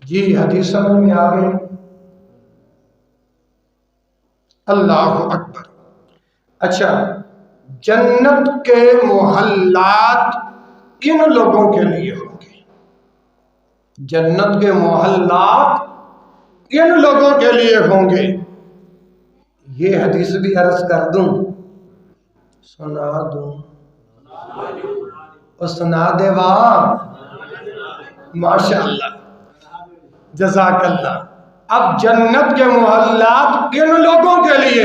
جی حدیث سمجھ میں آ گئی؟ اللہ اکبر۔ اچھا، جنت کے محلات کن لوگوں کے لیے ہوں گے؟ جنت کے محلات کن لوگوں کے لیے ہوں گے؟ یہ حدیث بھی عرض کر دوں، سنا دوں اور سنا دے واہ، ماشاءاللہ، جزاک اللہ۔ اب جنت کے محلات کن لوگوں کے لیے؟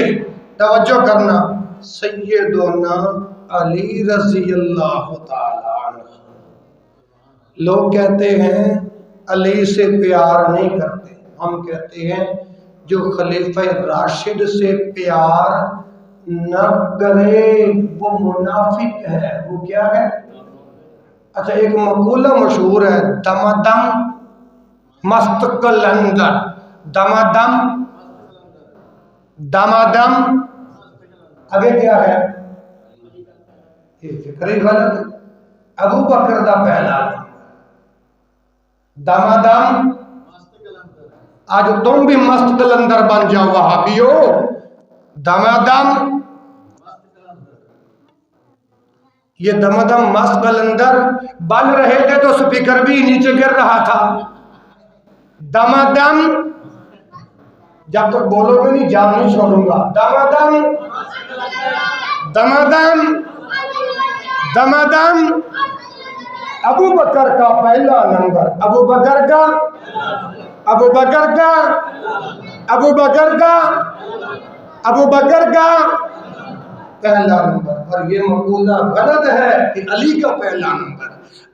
توجہ کرنا، سیدنا علی رضی اللہ تعالی عنہ۔ لوگ کہتے ہیں علی سے پیار نہیں کرتے، ہم کہتے ہیں جو خلیفہ راشد سے پیار نہ کرے وہ منافق ہے۔ وہ کیا ہے؟ اچھا ایک مقولہ مشہور ہے، دمادم مست قلندر، دمادم دمادم آگے کیا ہے؟ یہ فکر ہی غلط ہے۔ ابو بکر دا پہلا دمادم، آج تم بھی مست قلندر بن جاؤ وہابیو، دمادم یہ دمادم مست قلندر بن رہے تھے تو سپیکر بھی نیچے گر رہا تھا۔ دمادم جب تک بولو گے نہیں جان نہیں چھوڑوں گا۔ دمادم دمادم دمادم ابو بکر کا پہلا نمبر، ابو بکر کا ابو بکر کا ابو بکر کا ابو بکر کا پہلا نمبر۔ اور یہ مقولہ غلط ہے کہ علی کا پہلا نمبر،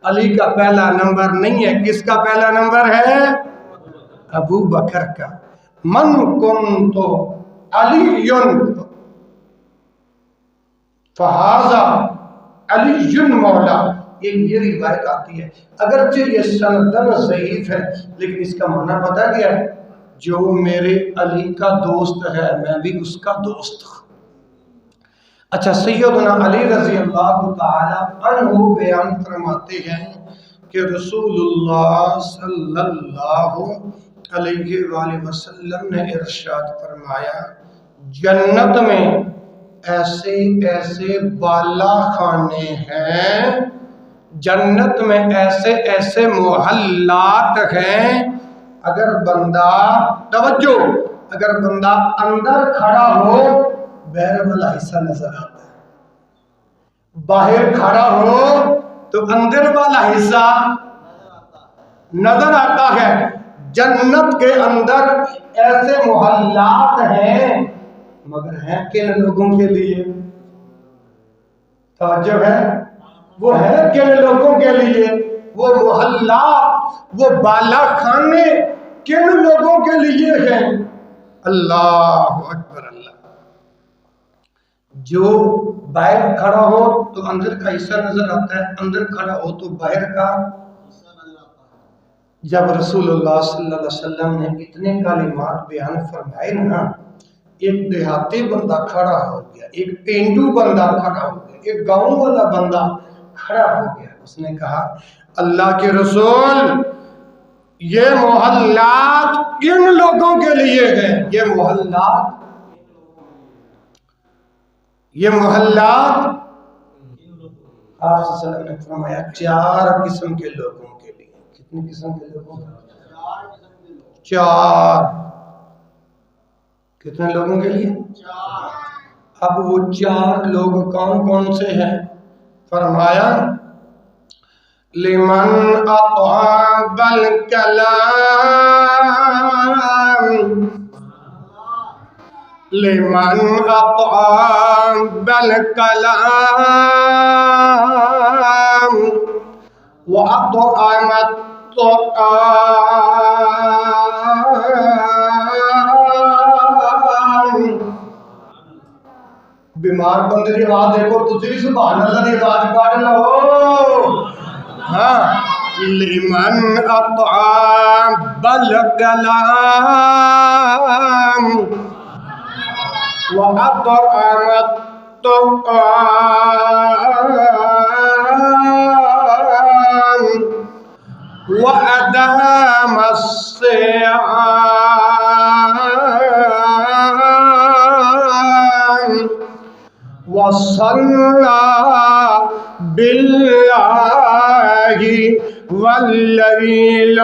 علی کا پہلا نمبر نہیں ہے۔ کس کا پہلا نمبر ہے؟ ابو بکر کا۔ من کنت علی فہذا علی مولا، یہ روایت آتی ہے، اگرچہ یہ سندن ضعیف ہے لیکن اس کا معنی پتہ کیا ہے؟ جو میرے علی کا دوست ہے میں بھی اس کا دوست ہوں۔ اچھا سیدنا علی رضی اللہ تعالی عنہ بیان فرماتے ہیں کہ رسول اللہ صلی اللہ علیہ وآلہ وسلم نے ارشاد فرمایا، جنت میں ایسے ایسے بالا خانے ہیں، جنت میں ایسے ایسے محلات ہیں، اگر بندہ توجہ اگر بندہ اندر کھڑا ہو باہر والا حصہ نظر آتا ہے، باہر کھڑا ہو تو اندر والا حصہ نظر آتا ہے۔ جنت کے اندر ایسے محلات ہیں، مگر ہیں کن لوگوں کے لیے؟ توجہ ہے، وہ ہے کن لوگوں کے لیے؟ وہ محلات، وہ بالا خانے کن لوگوں کے لیے ہیں؟ اللہ اکبر اللہ۔ جو باہر کھڑا ہو تو اندر کا حصہ نظر آتا ہے، اندر کھڑا ہو تو باہر کا حصہ نظر آتا ہے۔ جب رسول اللہ صلی اللہ علیہ وسلم نے اتنے کلمات بیان فرمائے نا، ایک دیہاتی بندہ کھڑا ہو گیا، ایک پینڈو بندہ کھڑا ہو گیا، ایک گاؤں والا بندہ کھڑا ہو گیا۔ اس نے کہا اللہ کے رسول یہ محلات کن لوگوں کے لیے ہیں؟ یہ محلات آپ صلی اللہ علیہ وسلم نے فرمایا 4 قسم کے لوگوں کے لیے۔ کتنے قسم کے لوگوں کے لیے؟ 4۔ کتنے لوگوں کے لیے؟ 4۔ اب وہ 4 لوگ کون کون سے ہیں؟ فرمایا لمن اطاب الکلام، لمن اطاب الکلام واطعم الطعام۔ بیمار بندے کی آواز دیکھو، تجھے بھی سبحان اللہ کی آواز کاٹ لو۔ ہاں، لمن اطعم الکلام وَأَطْعَمَ الطَّعَامَ وَأَدَامَ الصِّيَامَ وَصَلَّى بِاللَّهِ وَاللَّيْلِ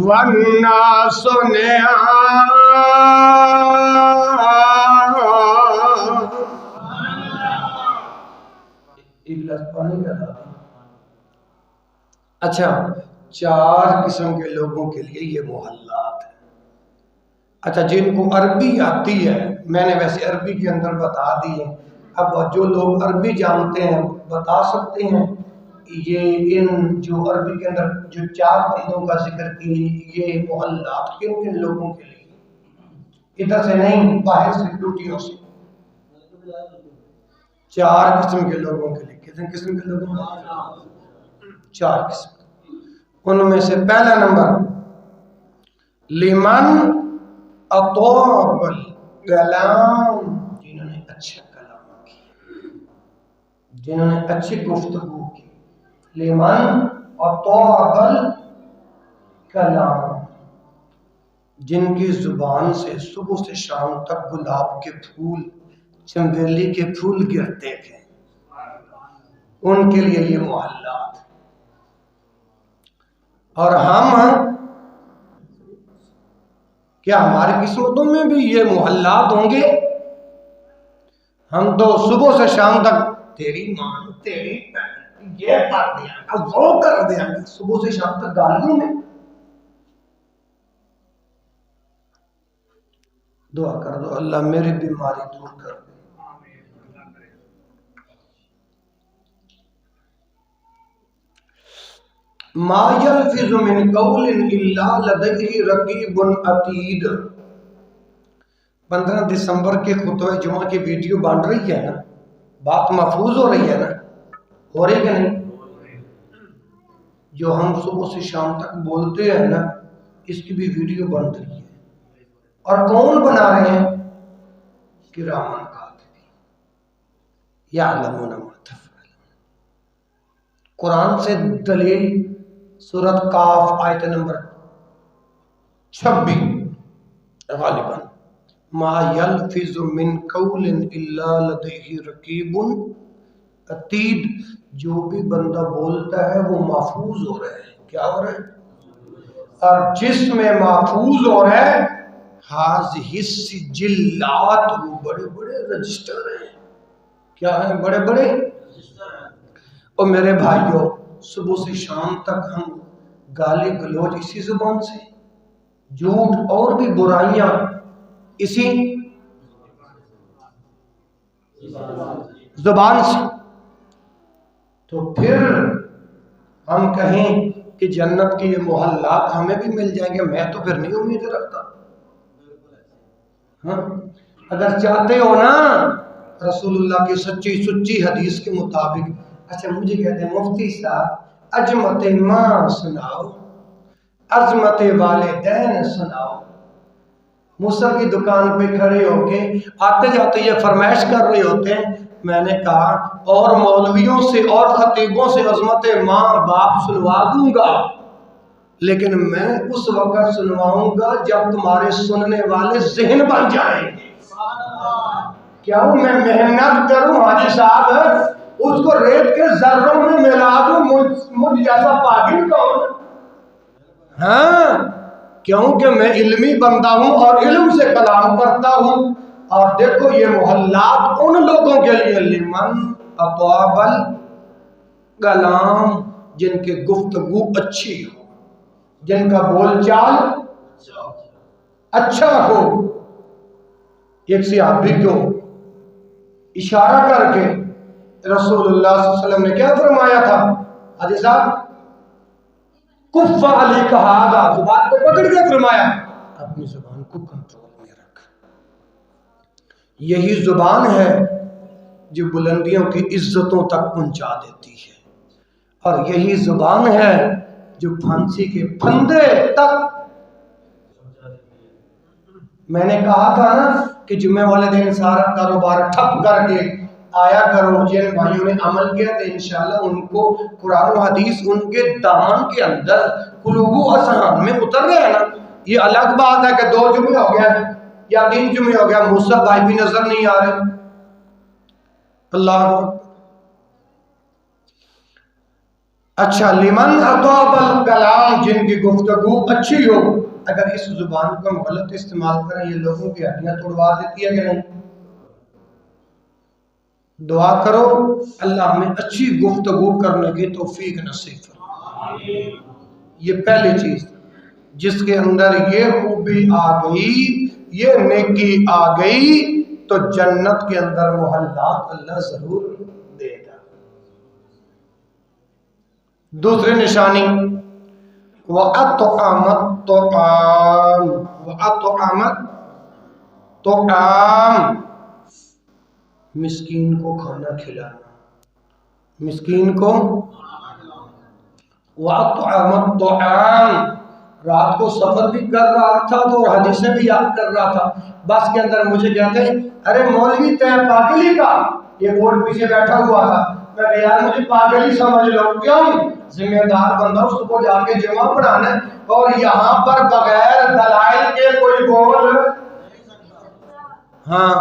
وَالنَّاسُ نِيَامٌ۔ ایک گلاس پانی کا تھا۔ اچھا 4 قسم کے لوگوں کے لیے یہ محلات ہیں۔ اچھا جن کو عربی آتی ہے، میں نے ویسے عربی کے اندر بتا دی ہے، اب جو لوگ عربی جانتے ہیں بتا سکتے ہیں یہ ان جو عربی کے اندر جو 4 بندوں کا ذکر کی یہ محلات کن کن لوگوں کے لیے؟ ادھر سے نہیں، باہر سے ٹوٹیوں سے۔ 4 قسم کے لوگوں کے لیے. کتنے قسم کے لوگوں کے لیے؟ 4 قسم. ان میں سے پہلا نمبر لمن اطاب الکلام، جنہوں نے اچھا کلام کیا، جنہوں نے اچھی گفتگو کی. لمن اطاب الکلام، جن کی زبان سے صبح سے شام تک گلاب کے پھول، چنبیلی کے پھول گرتے تھے، ان کے لیے یہ محلات. اور ہم کیا ہماری قسمتوں میں بھی یہ محلات ہوں گے؟ ہم تو صبح سے شام تک تیری ماں تیری یہ کر دیا وہ کر دیا، صبح سے شام تک گالیوں میں. دعا کر دو اللہ میری بیماری دور کر دے. ما یلفظ من قول الا لدیہ رقیب عتید. 15 دسمبر کے خطبہ جمعہ کی ویڈیو بن رہی ہے نا، بات محفوظ ہو رہی ہے نا، ہو رہی کہ نہیں؟ جو ہم صبح سے شام تک بولتے ہیں نا، اس کی بھی ویڈیو بن رہی ہے. اور کون بنا رہے ہیں؟ کرامن کاتبین یعلمون ما تفعلون. قرآن سے دلیل سورۃ قاف آیت نمبر 26 غالباً. ما یلفظ من قول الا لدیہ رقیب عتید. جو بھی بندہ بولتا ہے وہ محفوظ ہو رہا ہے. کیا ہو رہا ہے؟ اور جس میں محفوظ ہو رہا ہے ہذہ السجلات، وہ بڑے بڑے رجسٹر ہیں. کیا ہیں؟ بڑے بڑے. اور میرے بھائیوں، صبح سے شام تک ہم گالی گلوچ اسی زبان سے، جھوٹ اور بھی برائیاں اسی زبان سے. تو پھر ہم کہیں کہ جنت کے یہ محلات ہمیں بھی مل جائیں گے، میں تو پھر نہیں امید رکھتا. ہاں اگر چاہتے ہو نا رسول اللہ کی سچی حدیث کے مطابق. اچھا مجھے کہتے ہیں مفتی صاحب عظمت ماں سناؤ، عظمت والدین سناؤ. موسیٰ کی دکان پہ کھڑے ہو کے آتے جاتے یہ فرمائش کر رہے ہوتے ہیں. میں نے کہا اور مولویوں سے اور خطیبوں سے عظمت ماں باپ سنوا دوں گا، لیکن میں اس وقت سنواؤں گا جب تمہارے سننے والے ذہن بن جائیں گے. کیوں میں محنت کروں حاجی صاحب، اس کو ریت کے ذروں میں ملا دوں، مجھ جیسا پاگل کون؟ ہاں کیونکہ میں علمی بندہ ہوں اور علم سے کلام کرتا ہوں. اور دیکھو یہ محلات ان لوگوں کے لیے لمن اطاب الکلام، جن کی گفتگو اچھی ہو، جن کا بول چال اچھا ہو. ایک صحابی کو اشارہ کر کے رسول اللہ صلی اللہ علیہ وسلم نے کیا فرمایا تھا؟ حدیث صاحب کف علی کا ہادہ، زبان کو پکڑ کے فرمایا اپنی زبان کو کنٹرول میں رکھ. یہی زبان ہے جو بلندیوں کی عزتوں تک پہنچا دیتی ہے، اور یہی زبان ہے جو پھانسی کے پھندے تک. میں نے کہا تھا نا کہ جمعے والے دن سارا کاروبار ٹھپ کر کے آیا کرو. جن بھائیوں نے عمل کیا تو انشاءاللہ ان کو قرآن و حدیث ان کے دامن کے اندر قلوب و اذہان میں اتر رہے ہیں نا. یہ الگ بات ہے کہ 2 جمعے ہو گیا یا 3 جمعے ہو گیا موسیٰ بھائی بھی نظر نہیں آ رہے. اللہ اچھا لمن اطاب الکلام، جن کی گفتگو اچھی ہو. اگر اس زبان کو ہم غلط استعمال کریں یہ لوگوں کی ہڈیاں توڑوا دیتی ہے کہ نہیں؟ دعا کرو اللہ ہمیں اچھی گفتگو کرنے کی توفیق نصیب فرمائے. یہ پہلی چیز جس کے اندر یہ خوبی آ گئی، یہ نیکی آ گئی تو جنت کے اندر محلات اللہ ضرور دے گا. دوسری نشانی وَأَطْعَمَ الطَّعَامَ، وَأَطْعَمَ الطَّعَامَ، مسکین کو کھانا کھلانا، مسکین کو وَأَطْعَمَ الطَّعَامَ، رات کو سفر بھی کر رہا تھا تو حدیثیں بھی یاد کر رہا تھا، بس کے اندر مجھے کہتے ہیں ارے مولوی تے پاگلی کا، یہ بورڈ پیچھے بیٹھا ہوا تھا، میں کہا یار مجھے پاگلی سمجھ لو، کیوں؟ ذمہ دار بندہ، اس کو جا کے جمعہ پڑھانا ہے، اور یہاں پر بغیر دلائل کے کوئی بول، ہاں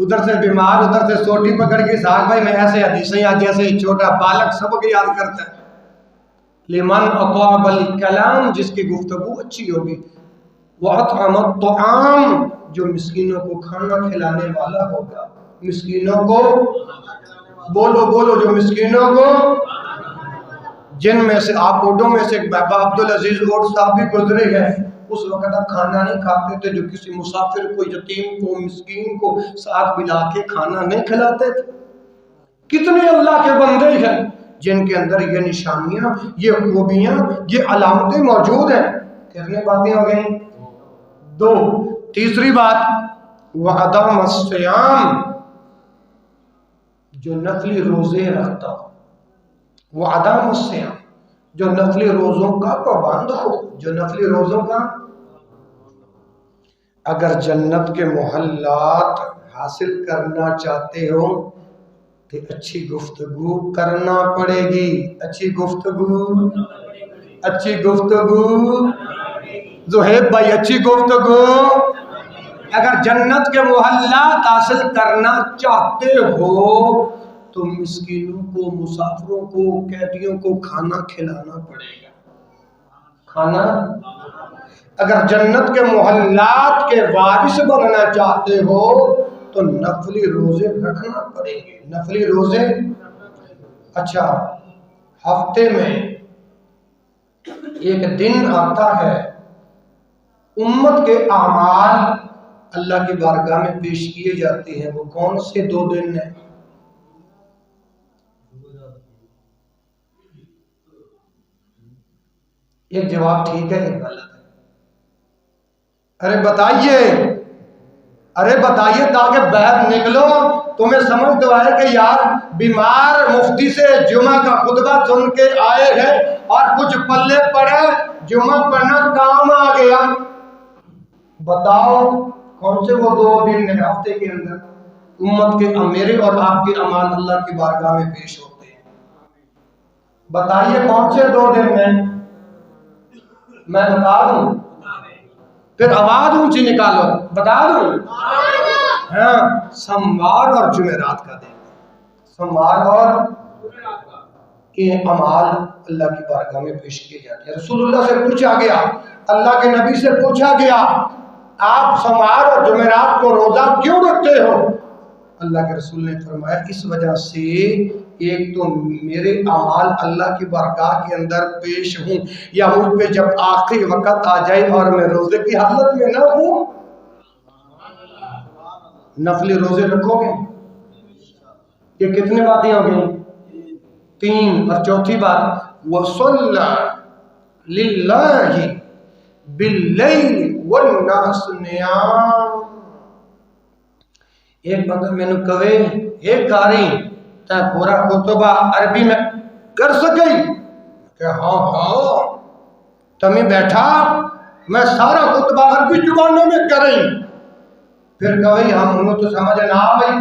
ادھر سے بیمار ادھر سے سوٹی پکڑ کے ساگ بھائی میں ایسے حدیثیں یاد جیسے چھوٹا بالک سبق یاد کرتا ہے، لمن اطاب الکلام، جس کی گفتگو اچھی ہوگی، وَأَطْعَمَ الطَّعَامَ، جو مسکینوں کو کھانا کھلانے والا ہوگا، مسکینوں کو بولو بولو، جو مسکینوں کو، جن میں سے آپ اوڈوں میں سے بابا عبدالعزیز اوڈ صاحب بھی گزرے ہیں، اس وقت آپ کھانا نہیں کھاتے تھے، جو کسی مسافر کو، یتیم کو، مسکین کو ساتھ ملا کے کھانا نہیں کھلاتے تھے۔ کتنے اللہ کے بندے ہیں جن کے اندر یہ نشانیاں، یہ خوبیاں، یہ علامتیں موجود ہیں۔ کتنی باتیں ہو گئیں؟ دو۔ تیسری بات وعدم الصیام، جو نفلی روزے رکھتا ہو، وعدم الصیام، جو نفلی روزوں کا پابند ہو، جو نفلی روزوں کا، اگر جنت کے محلات حاصل کرنا چاہتے ہو تو اچھی گفتگو کرنا پڑے گی، اچھی گفتگو، اچھی گفتگو، زہیب بھائی اچھی گفتگو، اگر جنت کے محلات حاصل کرنا چاہتے ہو تو مسکینوں کو، مسافروں کو، قیدیوں کو کھانا کھلانا پڑے گا، کھانا، اگر جنت کے محلات کے وارث بننا چاہتے ہو تو نفلی روزے رکھنا پڑیں گے، نفلی روزے۔ اچھا، ہفتے میں ایک دن آتا ہے امت کے اعمال اللہ کی بارگاہ میں پیش کیے جاتے ہیں، وہ کون سے دو دن ہیں؟ ایک جواب ٹھیک ہے، ایک غلط ہے، ارے بتائیے، ارے بتائیے تاکہ باہر نکلو، تمہیں سمجھ تو آئے کہ یار بیمار مفتی سے جمعہ کا خطبہ سن کے آئے ہیں اور کچھ پلے پڑے، جمعہ پڑھنا کام آ گیا، بتاؤ کون سے وہ دو دن ہیں ہفتے کے اندر امت کے، میرے اور آپ کے اعمال اللہ کی بارگاہ میں پیش ہوتے ہیں؟ بتائیے کون سے دو دن ہیں؟ میں بتا دوں، پھر آواز اونچی نکالو، بتا دوں؟ ہاں، سوموار اور جمعرات کا دن، سوموار اور یہ اعمال اللہ کی بارگاہ میں پیش کیے جاتے ہیں۔ رسول اللہ سے پوچھا گیا، اللہ کے نبی سے پوچھا گیا، آپ سوموار اور جمعرات کو روزہ کیوں رکھتے ہو؟ اللہ کے رسول نے فرمایا اس وجہ سے، ایک تو میرے اعمال اللہ کی بارگاہ کے اندر پیش ہوں، یا مجھ پہ جب آخری وقت آ جائے اور میں روزے کی حالت میں نہ ہوں۔ نفلی روزے رکھو گے؟ یہ کتنے باتیں ہو گئی؟ تین۔ اور چوتھی بات وَصَلَّى لِلَّهِ بِاللَّيْلِ وَالنَّاسُ نِيَامٌ۔ ایک بندہ میں نے کہے ایک کاری تے پورا خطبہ عربی میں کر سکئی کہ ہاں ہاں تمہیں بیٹھا میں سارا خطبہ عربی زبانوں میں کریں، پھر کہے ہم انہوں تو سمجھ نہ آئی،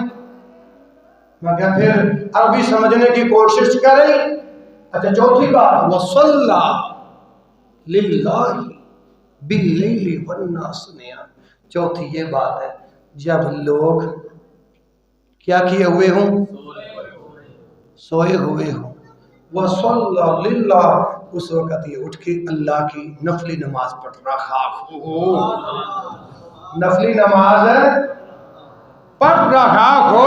میں کہا پھر عربی سمجھنے کی کوشش کریں۔ اچھا چوتھی بات وَصَلَّى لِلَّهِ بِاللَّيْلِ وَالنَّاسُ نِيَامٌ، چوتھی یہ بات ہے جب لوگ کیا کیے ہوئے ہوں؟ سوئے ہوئے ہوں، وَصَلَّى لِلَّهِ، اس وقت یہ اٹھ کے اللہ کی نفلی نماز پڑھ رہا ہو، نفلی نماز پڑھ رہا ہو،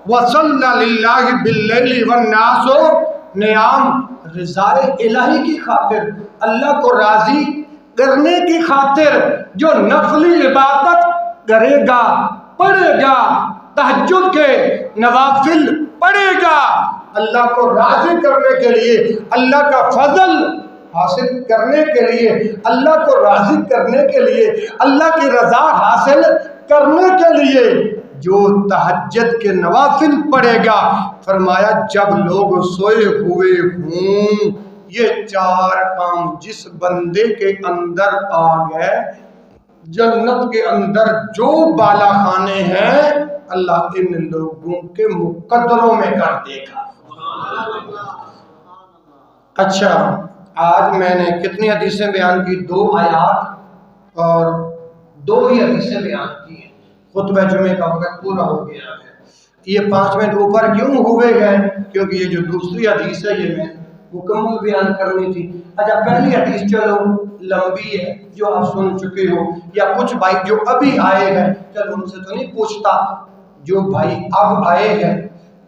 وَصَلَّى لِلَّهِ بِاللَّيْلِ وَالنَّاسُ نِيَامٌ، رضائے الہی کی خاطر، اللہ کو راضی کرنے کی خاطر جو نفلی عبادت کرے گا، پڑھے گا، تہجد کے نوافل پڑھے گا، اللہ کو راضی کرنے کے لیے، اللہ کا فضل حاصل کرنے کے لیے، اللہ کو راضی کرنے کے لیے، اللہ کی رضا حاصل کرنے کے لیے، جو تہجد کے نوافل پڑھے گا، فرمایا جب لوگ سوئے ہوئے ہوں یہ 4 کام جس بندے کے اندر آ گئے، جنت کے اندر جو بالا خانے ہیں اللہ ان لوگوں کے مقدروں میں کر دے گا۔ اچھا، آج میں نے کتنی حدیثیں بیان کی؟ 2 آیات اور 2 ہی حدیثیں بیان کی ہیں۔ خطبہ جمعے کا وقت پورا ہو گیا ہے۔ یہ 5 منٹ اوپر کیوں ہوئے گئے؟ کیونکہ یہ جو دوسری حدیث ہے یہ میں مکمل بیان کرنی تھی۔ اچھا، پہلی حدیث چلو لمبی ہے جو آپ سن چکے ہو، یا کچھ بھائی جو ابھی آئے ہیں چلو ان سے تو نہیں پوچھتا، جو بھائی اب آئے ہیں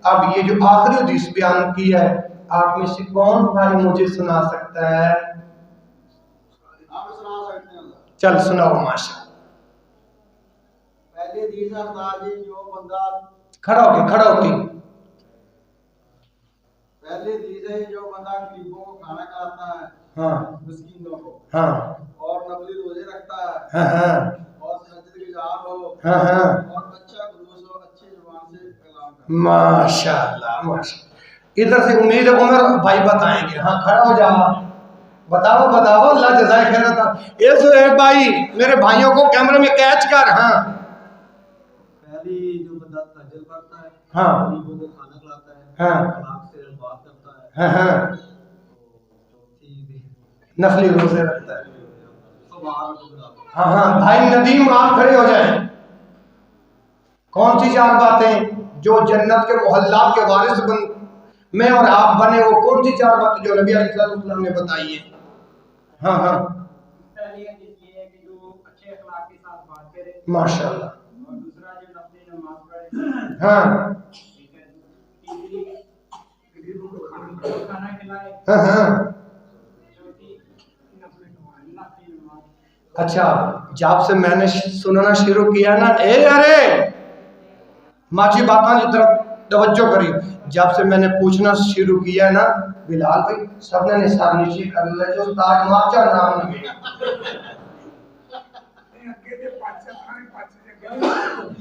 اب یہ جو آخری حدیث بیان کی ہے آپ میں سے کون بھائی مجھے سنا سکتا ہے؟ چل سناؤ ماشاء۔ پہلے حدیث ہے جو بندہ کھڑا ہو کے پہلے حدیث ہے جو بندہ غریبوں کو کھانا کھلاتا ہے، ہاں مسکینوں کو، ہاں اور نفلی روزے رکھتا ہے، ہاں ہاں اور سجدے گزار ہو، ہاں ہاں اور اچھا خلوص ہو، اچھی زبان سے کلام کرے۔ ماشاءاللہ ماشاءاللہ۔ ادھر سے امید ہے عمر بھائی بتائیں گے۔ ہاں کھڑا ہو جا، بتاؤ اللہ جزائے خیر عطا۔ اے زہیب بھائی میرے بھائیوں کو کیمرے میں کیچ کر۔ ہاں پہلی جو بندہ تہجد پڑھتا ہے، ہاں غریبوں کو کھانا کھلاتا ہے، ہاں اخلاق سے بات کرتا ہے، ہاں ہاں چوتھی نفلی روزے رکھتا ہے۔ سبحان اللہ۔ ہاں ہاں بھائی ندیم آپ کھڑے ہو جائیں۔ کون سی 4 باتیں جو جنت کے محلات کے وارث میں اور آپ بنے، وہ کون سی 4 باتیں جو نبی علیہ السلام نے بتائی ہیں؟ ہاں ہاں پہلی حدیث یہ ہے کہ جو اچھے اخلاق کے ساتھ بات کرے، ماشاءاللہ۔ اور دوسرا جو نفلی نماز پڑھے، ہاں تیسری غریبوں کو کھانا کھلائے، ہاں ہاں چوتھی نفلی نماز۔ اچھا، جب سے میں نے سننا شروع کیا نا، ارے ماچی باتاں کی طرف توجہ کری، جب سے میں نے پوچھنا شروع کیا نا بلال بھائی سب نے نثار نیچی کر لیا جو استاد ماچا نام نہ گیا۔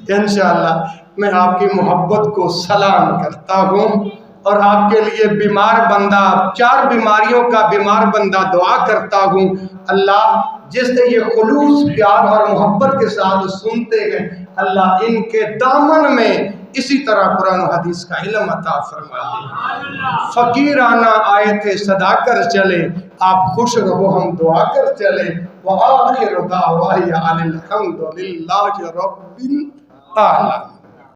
انشاءاللہ میں آپ کی محبت کو سلام کرتا ہوں، اور آپ کے لیے بیمار بندہ 4 بیماریوں کا بیمار بندہ دعا کرتا ہوں، اللہ جس سے یہ خلوص پیار اور محبت کے ساتھ سنتے ہیں اللہ ان کے دامن میں اسی طرح قرآن و حدیث کا علم عطا فرما دے۔ فقیرانہ آیت صدا کر چلے، آپ خوش رہو ہم دعا کر چلے، وآخر دعوانا ان الحمد للہ رب العالمین۔